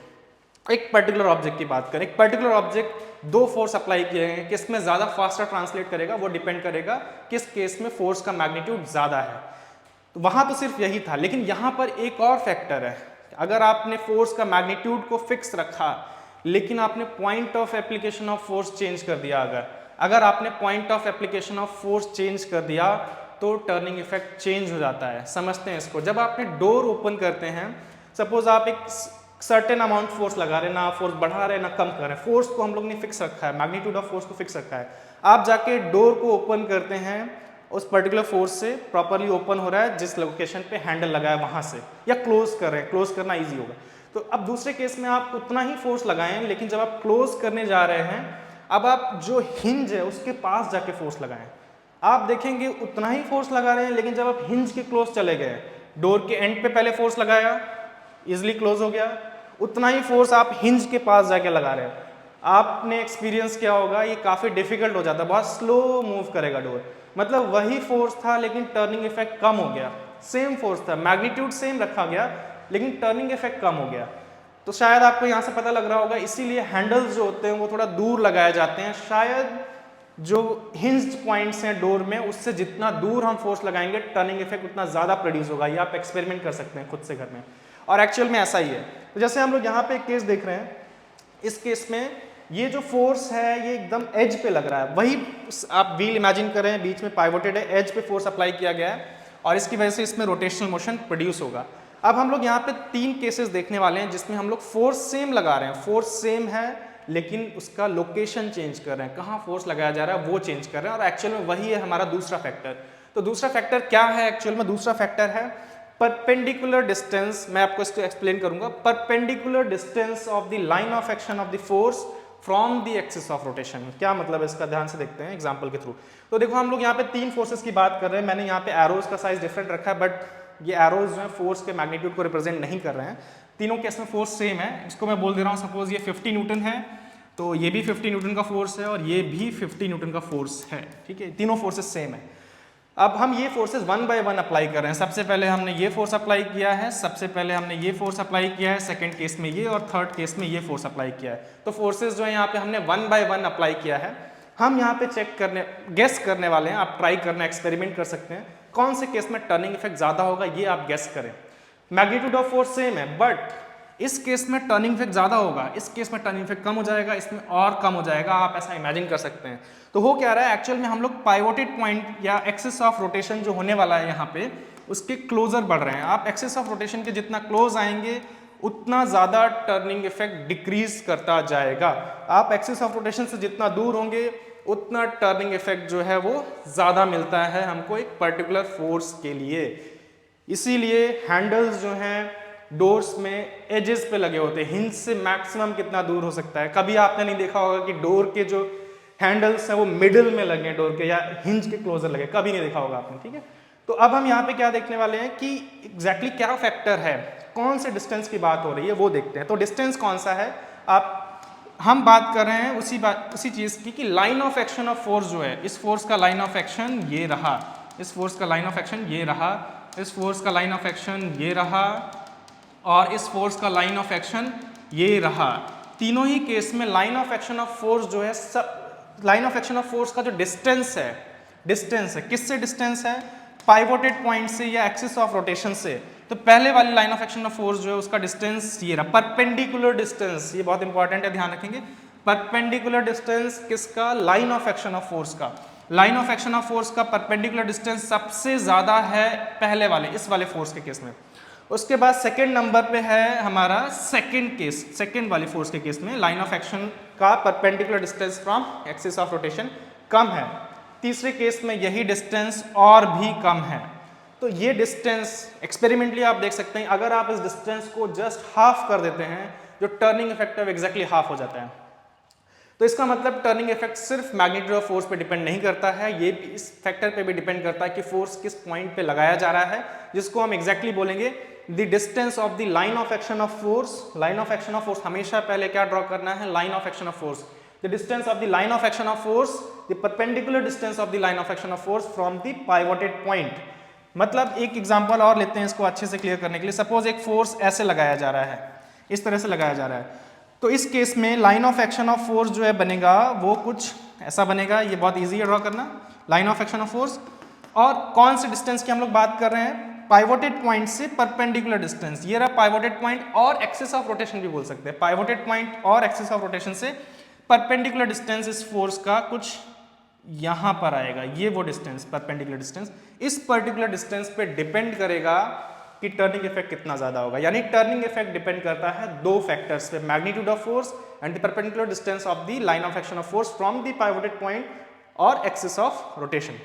एक पर्टिकुलर ऑब्जेक्ट की बात करें, एक पर्टिकुलर ऑब्जेक्ट दो फोर्स अप्लाई किए हैं, किस में ज्यादा फास्टर ट्रांसलेट करेगा वो डिपेंड करेगा किस केस में फोर्स का मैग्नीट्यूड ज्यादा है। तो वहां तो सिर्फ यही था, लेकिन यहां पर एक और फैक्टर है। अगर आपने फोर्स का मैग्नीट्यूड को फिक्स रखा लेकिन आपने point of application of force change कर दिया, अगर आपने point of application of force change कर दिया तो टर्निंग इफेक्ट चेंज हो जाता है। समझते हैं इसको। जब आपने डोर ओपन करते हैं, सपोज आप एक सर्टेन अमाउंट फोर्स लगा रहे हैं, ना फोर्स बढ़ा रहे हैं ना कम कर रहे हैं, फोर्स को हम लोग ने फिक्स रखा है, मैग्नीट्यूड ऑफ फोर्स को फिक्स रखा है। आप जाके डोर को ओपन करते हैं, उस पर्टिकुलर फोर्स से प्रॉपरली ओपन हो रहा है जिस लोकेशन पे हैंडल लगा है वहां से, या क्लोज कर रहे हैं, क्लोज करना ईजी होगा। तो अब दूसरे केस में आप उतना ही फोर्स लगाएं, लेकिन जब आप क्लोज करने जा रहे हैं, अब आप जो हिंज है उसके पास जाके फोर्स लगाएं। आप देखेंगे उतना ही फोर्स लगा रहे हैं, लेकिन जब आप हिंज के क्लोज चले गए, डोर के एंड पे पहले फोर्स लगाया, इजिली क्लोज हो गया, उतना ही फोर्स आप हिंज के पास जाके लगा रहे हैं। आपने एक्सपीरियंस किया होगा, ये काफी डिफिकल्ट हो जाता है, बहुत स्लो मूव करेगा डोर। मतलब वही फोर्स था लेकिन टर्निंग इफेक्ट कम हो गया। सेम फोर्स था, मैग्नीट्यूड सेम रखा गया, लेकिन टर्निंग इफेक्ट कम हो गया। तो शायद आपको यहाँ से पता लग रहा होगा, इसीलिए हैंडल्स जो होते हैं वो थोड़ा दूर लगाए जाते हैं। शायद जो हिंज पॉइंट्स हैं डोर में, उससे जितना दूर हम फोर्स लगाएंगे टर्निंग इफेक्ट उतना ज़्यादा प्रोड्यूस होगा। ये आप एक्सपेरिमेंट कर सकते हैं खुद से घर में, और एक्चुअल में ऐसा ही है। तो जैसे हम लोग यहाँ पे एक केस देख रहे हैं, इस केस में ये जो फोर्स है ये एकदम एज पे लग रहा है। वही आप व्हील इमेजिन करें, बीच में पाइवोटेड है, एज पे फोर्स अप्लाई किया गया है और इसकी वजह से इसमें रोटेशनल मोशन प्रोड्यूस होगा। अब हम लोग यहाँ पे 3 केसेस देखने वाले हैं जिसमें हम लोग फोर्स सेम लगा रहे हैं, फोर्स सेम है लेकिन उसका लोकेशन चेंज कर रहे हैं, कहाँ फोर्स लगाया जा रहा है वो चेंज कर रहे हैं, और एक्चुअल में वही है हमारा दूसरा फैक्टर। तो दूसरा फैक्टर क्या है? एक्चुअल में दूसरा फैक्टर है परपेंडिकुलर डिस्टेंस। मैं आपको इसको एक्सप्लेन करूंगा। Perpendicular distance of the line of action of the force from the axis of rotation. क्या मतलब है इसका, ध्यान से देखते हैं एग्जांपल के थ्रू। तो देखो हम लोग यहाँ पे 3 फोर्सेस की बात कर रहे हैं। मैंने यहाँ पे एरोज का साइज डिफरेंट रखा है, बट ये एरोज जो है फोर्स के मैग्नीट्यूड को रिप्रेजेंट नहीं कर रहे हैं। तीनों केस में फोर्स सेम है। इसको मैं बोल दे रहा हूँ, सपोज ये 50 न्यूटन है, तो ये भी 50 न्यूटन का फोर्स है और ये भी 50 न्यूटन का फोर्स है। ठीक है, तीनों फोर्सेस सेम है। अब हम ये फोर्सेस 1 बाय 1 अप्लाई कर रहे हैं। सबसे पहले हमने ये फोर्स अप्लाई किया है, सबसे पहले हमने ये फोर्स अप्लाई किया है, सेकंड केस में ये, और थर्ड केस में ये फोर्स अप्लाई किया है। तो फोर्सेस जो है यहाँ पे हमने 1 बाय 1 अप्लाई किया है। हम यहाँ पे चेक करने, गेस करने वाले हैं। आप ट्राई करना, एक्सपेरिमेंट कर सकते हैं, कौन से केस में टर्निंग इफेक्ट ज्यादा होगा ये आप गेस करें। मैग्नीट्यूड ऑफ फोर्स सेम है, बट इस केस में टर्निंग इफेक्ट ज्यादा होगा, इस केस में टर्निंग इफेक्ट कम हो जाएगा, इसमें और कम हो जाएगा। आप ऐसा इमेजिन कर सकते हैं। तो हो क्या रहा है, एक्चुअल में हम लोग पाइवोटेड पॉइंट या एक्सिस ऑफ रोटेशन जो होने वाला है यहाँ पे, उसके क्लोजर बढ़ रहे हैं। आप एक्सिस ऑफ रोटेशन के जितना क्लोज आएंगे उतना ज्यादा टर्निंग इफेक्ट डिक्रीज करता जाएगा। आप एक्सिस ऑफ रोटेशन से जितना दूर होंगे उतना टर्निंग इफेक्ट जो है वो ज्यादा मिलता है हमको एक पर्टिकुलर फोर्स के लिए। इसीलिए हैंडल्स जो हैं डोर्स में एजेस पे लगे होते हैं। हिंज से मैक्सिमम कितना दूर हो सकता है। कभी आपने नहीं देखा होगा कि डोर के जो हैंडल्स हैं वो मिडिल में लगे डोर के, या हिंज के क्लोजर लगे, कभी नहीं देखा होगा आपने। ठीक है, तो अब हम यहाँ पे क्या देखने वाले हैं कि एग्जैक्टली क्या फैक्टर है, कौन से डिस्टेंस की बात हो रही है वो देखते हैं। तो डिस्टेंस कौन सा है, हम बात कर रहे हैं उसी चीज की कि line of action of force जो है, इस फोर्स का लाइन ऑफ एक्शन ये रहा, इस फोर्स का लाइन ऑफ एक्शन ये रहा, इस फोर्स का लाइन ऑफ एक्शन ये रहा, और इस फोर्स का लाइन ऑफ एक्शन ये रहा। तीनों ही केस में line of action of force जो है, line of action of force का जो डिस्टेंस है किससे डिस्टेंस है, पाइवोटेड पॉइंट से या एक्सिस ऑफ रोटेशन से। तो पहले वाली line of action of force जो है उसका डिस्टेंस ये रहा, परपेंडिकुलर डिस्टेंस। ये बहुत इंपॉर्टेंट है, ध्यान रखेंगे। परपेंडिकुलर डिस्टेंस किसका, line of action of force का। Line of action of force का परपेंडिकुलर डिस्टेंस सबसे ज्यादा है पहले वाले, इस वाले फोर्स के केस में। उसके बाद सेकेंड नंबर पे है हमारा सेकेंड केस, सेकेंड वाली फोर्स के केस में लाइन ऑफ एक्शन का perpendicular distance from axis of rotation कम है। तीसरे केस में यही डिस्टेंस और भी कम है। तो ये डिस्टेंस एक्सपेरिमेंटली आप देख सकते हैं, अगर आप इस डिस्टेंस को जस्ट हाफ कर देते हैं, जो टर्निंग इफेक्ट है एग्जैक्टली हाफ हो जाता है। तो इसका मतलब टर्निंग इफेक्ट सिर्फ मैग्नीट्यूड ऑफ फोर्स पे डिपेंड नहीं करता है, ये इस फैक्टर पे भी डिपेंड करता है कि फोर्स किस पॉइंट पे लगाया जा रहा है, जिसको हम एग्जैक्टली बोलेंगे the distance of the line of action of force. Line of action of force हमेशा पहले क्या ड्रॉ करना है, line of action of force. The distance of the line of action of force, the perpendicular distance of the line of action of force from the pivoted point. मतलब एक example और लेते हैं इसको अच्छे से क्लियर करने के लिए। सपोज एक फोर्स ऐसे लगाया जा रहा है, इस तरह से लगाया जा रहा है, तो इस केस में line of action of force जो है बनेगा वो कुछ ऐसा बनेगा। ये बहुत ईजी है ड्रॉ करना, line of action of force. और कौन से डिस्टेंस की हम लोग बात कर रहे हैं? पाइवोटेड पॉइंट से परपेंडिकुलर डिस्टेंस। ये रहा पाइवोटेड पॉइंट और एक्सिस ऑफ रोटेशन भी बोल सकते हैं। पाइवोटेड पॉइंट और एक्सिस ऑफ रोटेशन से परपेंडिकुलर डिस्टेंस इस फोर्स का कुछ यहां पर आएगा। ये वो डिस्टेंस, परपेंडिकुलर डिस्टेंस, इस पर्टिकुलर डिस्टेंस पे डिपेंड करेगा कि टर्निंग इफेक्ट कितना ज्यादा होगा। यानी टर्निंग इफेक्ट डिपेंड करता है दो फैक्टर्स पे, magnitude of force and the perpendicular distance of the line of action of force from the pivoted point और एक्सिस ऑफ रोटेशन।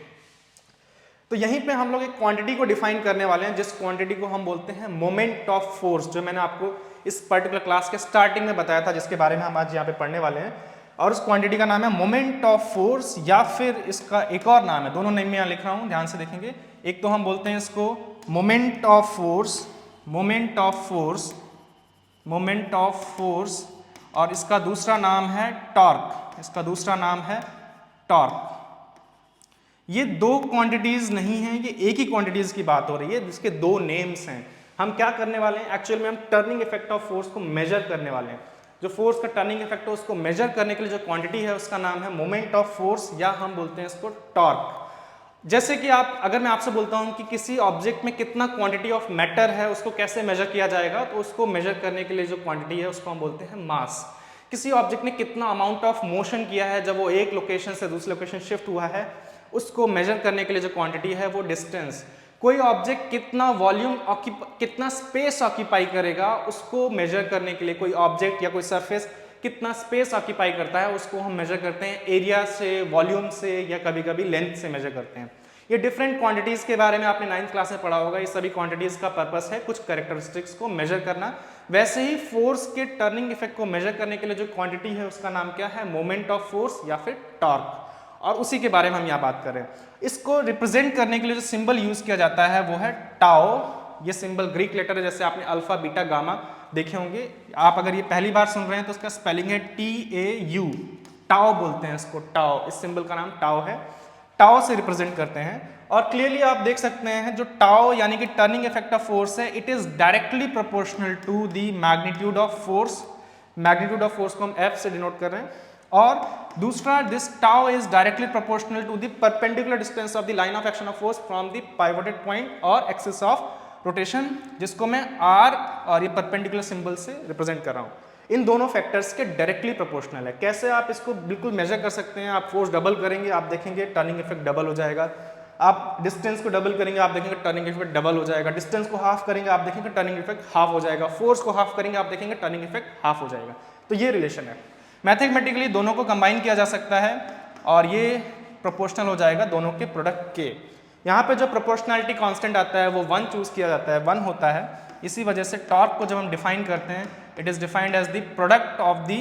तो यहीं पे हम लोग एक क्वांटिटी को डिफाइन करने वाले हैं, जिस क्वांटिटी को हम बोलते हैं मोमेंट ऑफ फोर्स, जो मैंने आपको इस पर्टिकुलर क्लास के स्टार्टिंग में बताया था, जिसके बारे में हम आज यहाँ पे पढ़ने वाले हैं। और उस क्वांटिटी का नाम है मोमेंट ऑफ फोर्स, या फिर इसका एक और नाम है, दोनों नेम में यहाँ लिख रहा हूँ, ध्यान से देखेंगे। एक तो हम बोलते हैं इसको moment of force, moment of force, moment of force, और इसका दूसरा नाम है टॉर्क, इसका दूसरा नाम है टॉर्क। ये दो क्वांटिटीज नहीं हैं, ये एक ही क्वांटिटीज की बात हो रही है, जिसके दो नेम्स हैं। हम क्या करने वाले हैं? एक्चुअल में हम टर्निंग इफेक्ट ऑफ फोर्स को मेजर करने वाले हैं। जो फोर्स का टर्निंग इफेक्ट है उसको मेजर करने के लिए जो क्वांटिटी है उसका नाम है मोमेंट ऑफ फोर्स, या हम बोलते हैं इसको टॉर्क। जैसे कि अगर मैं आपसे बोलता हूं कि किसी ऑब्जेक्ट में कितना क्वांटिटी ऑफ मैटर है, उसको कैसे मेजर किया जाएगा, तो उसको मेजर करने के लिए जो क्वांटिटी है उसको हम बोलते हैं मास। किसी ऑब्जेक्ट ने कितना अमाउंट ऑफ मोशन किया है जब वो एक लोकेशन से दूसरी लोकेशन शिफ्ट हुआ है, उसको मेजर करने के लिए जो क्वांटिटी है वो डिस्टेंस। कोई ऑब्जेक्ट कितना वॉल्यूम कितना स्पेस ऑक्यूपाई करेगा, उसको मेजर करने के लिए कोई ऑब्जेक्ट या कोई सरफेस कितना स्पेस ऑक्यूपाई करता है, उसको हम मेजर करते हैं एरिया से, वॉल्यूम से, या कभी कभी लेंथ से मेजर करते हैं। ये डिफरेंट क्वांटिटीज के बारे में आपने 9th क्लास में पढ़ा होगा। ये सभी क्वांटिटीज का पर्पस है कुछ कैरेक्टरिस्टिक्स को मेजर करना। वैसे ही फोर्स के टर्निंग इफेक्ट को मेजर करने के लिए जो क्वांटिटी है उसका नाम क्या है? मोमेंट ऑफ फोर्स या फिर टॉर्क। और उसी के बारे में हम यहाँ बात कर रहे हैं। इसको रिप्रेजेंट करने के लिए जो सिंबल यूज किया जाता है वो है टाओ। ये सिंबल ग्रीक लेटर है, जैसे आपने अल्फा बीटा गामा देखे होंगे। आप अगर ये पहली बार सुन रहे हैं तो इसका स्पेलिंग है TAU, टाओ बोलते हैं इसको, टाओ। इस सिंबल का नाम टाओ है, टाओ से रिप्रेजेंट करते हैं। और क्लियरली आप देख सकते हैं जो टाओ यानी कि टर्निंग इफेक्ट ऑफ फोर्स है, it is directly proportional to the magnitude of force. Magnitude of force को हम F से डिनोट कर रहे हैं। और दूसरा, this tau is directly proportional to the perpendicular distance of the line of action of force from the pivoted point और axis of rotation, जिसको मैं R और ये परपेंडिकुलर सिंबल से रिप्रेजेंट कर रहा हूँ। इन दोनों फैक्टर्स के डायरेक्टली प्रोपोर्शनल है। कैसे आप इसको बिल्कुल मेजर कर सकते हैं? आप फोर्स डबल करेंगे, आप देखेंगे टर्निंग इफेक्ट डबल हो जाएगा। आप डिस्टेंस को डबल करेंगे, आप देखेंगे टर्निंग इफेक्ट डबल हो जाएगा। डिस्टेंस को हाफ करेंगे, आप देखेंगे टर्निंग इफेक्ट हाफ हो जाएगा। फोर्स को हाफ करेंगे, आप देखेंगे टर्निंग इफेक्ट हाफ हो जाएगा। तो ये रिलेशन है। मैथमेटिकली दोनों को कंबाइन किया जा सकता है और ये प्रोपोर्शनल हो जाएगा दोनों के प्रोडक्ट के। यहाँ पे जो प्रोपोर्शनैलिटी कांस्टेंट आता है वो 1 चूज किया जाता है, 1 होता है। इसी वजह से टॉर्क को जब हम डिफाइन करते हैं, it is defined as the product of the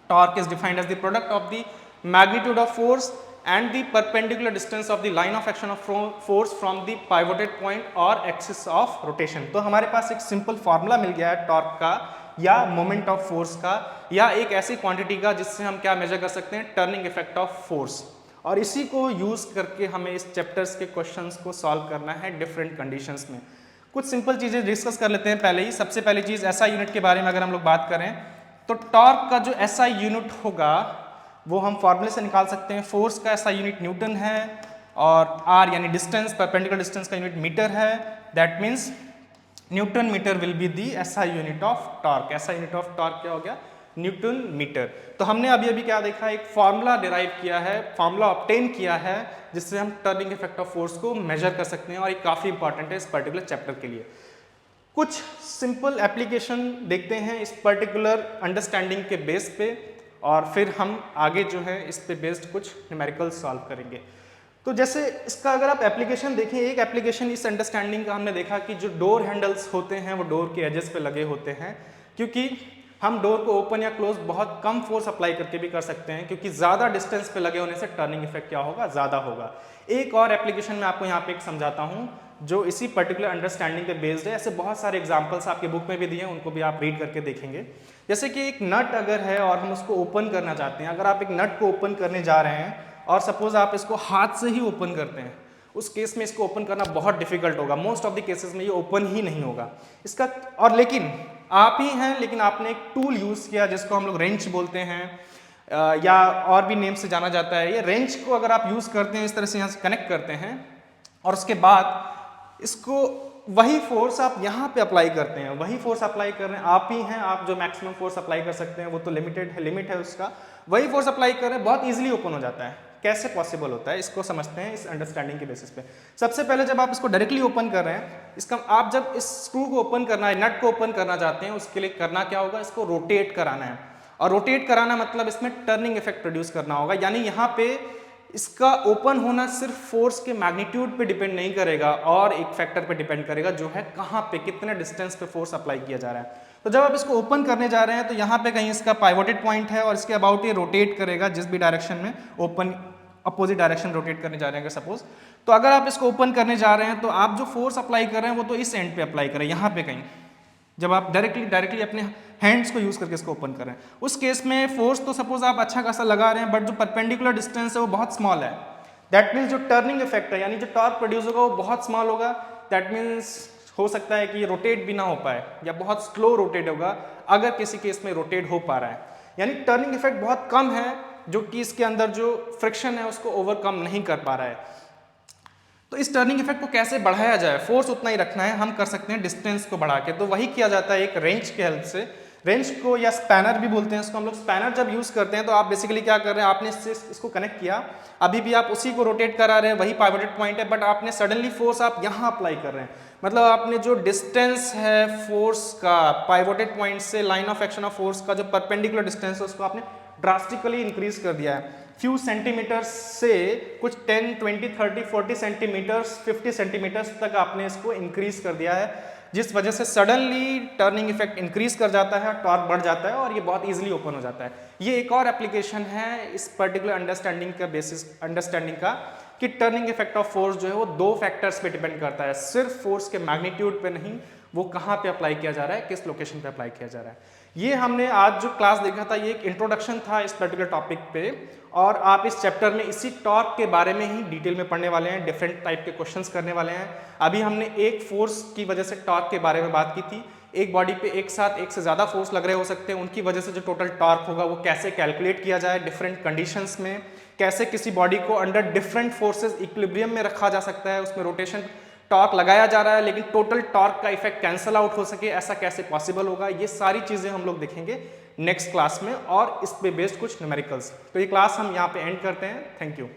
torque is defined as the product of the magnitude of force and the perpendicular distance of the line of action of force from the pivoted point or axis of rotation। तो हमारे पास एक simple formula मिल गया है torque का या moment of force का, या एक ऐसी क्वांटिटी का जिससे हम क्या मेजर कर सकते हैं? Turning effect of force. और इसी को यूज करके हमें इस चैप्टर्स के क्वेश्चंस को सॉल्व करना है डिफरेंट कंडीशंस में। कुछ सिंपल चीजें डिस्कस कर लेते हैं पहले ही। सबसे पहली चीज SI यूनिट के बारे में अगर हम लोग बात करें तो टॉर्क का जो SI यूनिट होगा वो हम फॉर्मूले से निकाल सकते हैं। फोर्स का SI यूनिट न्यूटन है और R यानी डिस्टेंस, परपेंडिकुलर डिस्टेंस का यूनिट मीटर है। That means newton metre will be the SI unit of torque. SI unit of torque क्या हो गया? Newton metre. तो हमने अभी अभी क्या देखा? एक फॉर्मूला डिराइव किया है, फॉर्मूला ऑब्टेन किया है, जिससे हम टर्निंग इफेक्ट ऑफ फोर्स को मेजर कर सकते हैं। और ये काफी इंपॉर्टेंट है इस पर्टिकुलर चैप्टर के लिए। कुछ सिंपल एप्लीकेशन देखते हैं इस पर्टिकुलर अंडरस्टैंडिंग के बेस पे, और फिर हम आगे जो है इस पे बेस्ड कुछ न्यूमेरिकल सॉल्व करेंगे। तो जैसे इसका अगर आप एप्लीकेशन देखें, एक एप्लीकेशन इस अंडरस्टैंडिंग का हमने देखा कि जो डोर हैंडल्स होते हैं वो डोर के एजेस पे लगे होते हैं, क्योंकि हम डोर को ओपन या क्लोज बहुत कम फोर्स अप्लाई करके भी कर सकते हैं, क्योंकि ज़्यादा डिस्टेंस पे लगे होने से टर्निंग इफेक्ट क्या होगा? ज़्यादा होगा। एक और एप्लीकेशन मैं आपको यहाँ पे एक समझाता हूँ। जो इसी पर्टिकुलर अंडरस्टैंडिंग पे बेस्ड है। ऐसे बहुत सारे एग्जांपल्स आपके बुक में भी दिए हैं, उनको भी आप रीड करके देखेंगे। जैसे कि एक नट अगर है और हम उसको ओपन करना चाहते हैं, अगर आप एक नट को ओपन करने जा रहे हैं और सपोज आप इसको हाथ से ही ओपन करते हैं, उस केस में इसको ओपन करना बहुत डिफिकल्ट होगा। मोस्ट ऑफ द केसेस में ये ओपन ही नहीं होगा इसका। और लेकिन आप ही हैं, लेकिन आपने एक टूल यूज़ किया जिसको हम लोग रेंच बोलते हैं या और भी नेम से जाना जाता है। ये रेंच को अगर आप यूज़ करते हैं, इस तरह से यहाँ से कनेक्ट करते हैं और उसके बाद इसको वही फोर्स आप यहाँ पे अप्लाई करते हैं, वही फोर्स अप्लाई कर रहे हैं, आप ही हैं। आप जो मैक्सिमम फोर्स अप्लाई कर सकते हैं वो तो लिमिटेड है, लिमिट है उसका, वही फोर्स अप्लाई कर रहे हैं, बहुत ईजिली ओपन हो जाता है। कैसे पॉसिबल होता है इसको समझते हैं इस अंडरस्टैंडिंग के बेसिस पे। सबसे पहले जब आप इसको डायरेक्टली ओपन कर रहे हैं, इसका आप जब इस स्क्रू को ओपन करना है, नट को ओपन करना चाहते हैं, उसके लिए करना क्या होगा, इसको रोटेट कराना है। और रोटेट कराना मतलब इसमें टर्निंग इफेक्ट प्रोड्यूस करना होगा। यानी यहाँ पे इसका ओपन होना सिर्फ फोर्स के मैग्नीट्यूड पे डिपेंड नहीं करेगा और एक फैक्टर पे डिपेंड करेगा, जो है कहाँ पे, कितने डिस्टेंस पे फोर्स अप्लाई किया जा रहा है। तो जब आप इसको ओपन करने जा रहे हैं तो यहाँ पे कहीं इसका पाइवोटेड पॉइंट है और इसके अबाउट ये रोटेट करेगा जिस भी डायरेक्शन में, ओपन अपोजिट डायरेक्शन रोटेट करने जा रहे हैं सपोज। तो अगर आप इसको ओपन करने जा रहे हैं तो आप जो फोर्स अप्लाई कर रहे हैं वो तो इस एंड पे अप्लाई करें, यहाँ पे कहीं, जब आप डायरेक्टली अपने हैंड्स को यूज करके इसको ओपन कर रहे हैं। उस केस में फोर्स तो सपोज आप अच्छा खासा लगा रहे हैं, बट जो परपेंडिकुलर डिस्टेंस है वो बहुत स्मॉल है। दैट मीन्स जो टर्निंग इफेक्ट है, यानी जो टॉर्क प्रोड्यूस होगा वो बहुत स्मॉल होगा। दैट मीन्स हो सकता है कि ये रोटेट भी ना हो पाए या बहुत स्लो रोटेट होगा, अगर किसी केस में रोटेट हो पा रहा है। यानी टर्निंग इफेक्ट बहुत कम है, जो कि इसके अंदर जो फ्रिक्शन है उसको ओवरकम नहीं कर पा रहा है। तो इस टर्निंग इफेक्ट को कैसे बढ़ाया जाए, फोर्स उतना ही रखना है, हम कर सकते हैं डिस्टेंस को बढ़ा के। तो वही किया जाता है एक रेंच के हेल्प से। रेंच को या स्पैनर भी बोलते हैं इसको हम लोग। स्पैनर जब यूज करते हैं तो आप बेसिकली क्या कर रहे हैं, आपने इसको कनेक्ट किया, अभी भी आप उसी को रोटेट करा रहे हैं, वही पाइवोटेड पॉइंट है, बट आपने सडनली फोर्स आप यहाँ अप्लाई कर रहे हैं। मतलब आपने जो डिस्टेंस है फोर्स का पाइवोटेड पॉइंट से line of action of force का जो परपेंडिकुलर डिस्टेंस है उसको आपने ड्रास्टिकली इंक्रीज कर दिया है। फ्यू सेंटीमीटर्स से कुछ 10, 20, 30, 40 सेंटीमीटर्स, 50 सेंटीमीटर्स तक आपने इसको इंक्रीज कर दिया है, जिस वजह से सडनली टर्निंग इफेक्ट इंक्रीज कर जाता है, टॉर्क बढ़ जाता है और ये बहुत इजीली ओपन हो जाता है। ये एक और एप्लीकेशन है इस पर्टिकुलर अंडरस्टैंडिंग का बेसिस अंडरस्टैंडिंग का, कि टर्निंग इफेक्ट ऑफ फोर्स जो है वो दो फैक्टर्स पे डिपेंड करता है, सिर्फ फोर्स के मैग्नीट्यूड पे नहीं, वो कहाँ पे अप्लाई किया जा रहा है, किस लोकेशन पे अप्लाई किया जा रहा है। ये हमने आज जो क्लास देखा था ये एक इंट्रोडक्शन था इस पर्टिकुलर टॉपिक पे, और आप इस चैप्टर में इसी टॉर्क के बारे में ही डिटेल में पढ़ने वाले हैं, डिफरेंट टाइप के क्वेश्चंस करने वाले हैं। अभी हमने एक फोर्स की वजह से टॉर्क के बारे में बात की थी। एक बॉडी पे एक साथ एक से ज़्यादा फोर्स लग रहे हो सकते हैं, उनकी वजह से जो टोटल टॉर्क होगा वो कैसे कैलकुलेट किया जाए डिफरेंट कंडीशंस में, कैसे किसी बॉडी को अंडर डिफरेंट फोर्सेज इक्विलिब्रियम में रखा जा सकता है, उसमें रोटेशन टॉर्क लगाया जा रहा है लेकिन टोटल टॉर्क का इफेक्ट कैंसल आउट हो सके, ऐसा कैसे पॉसिबल होगा। ये सारी चीज़ें हम लोग देखेंगे नेक्स्ट क्लास में, और इस पे बेस्ड कुछ न्यूमेरिकल्स। तो ये क्लास हम यहाँ पे एंड करते हैं। Thank you.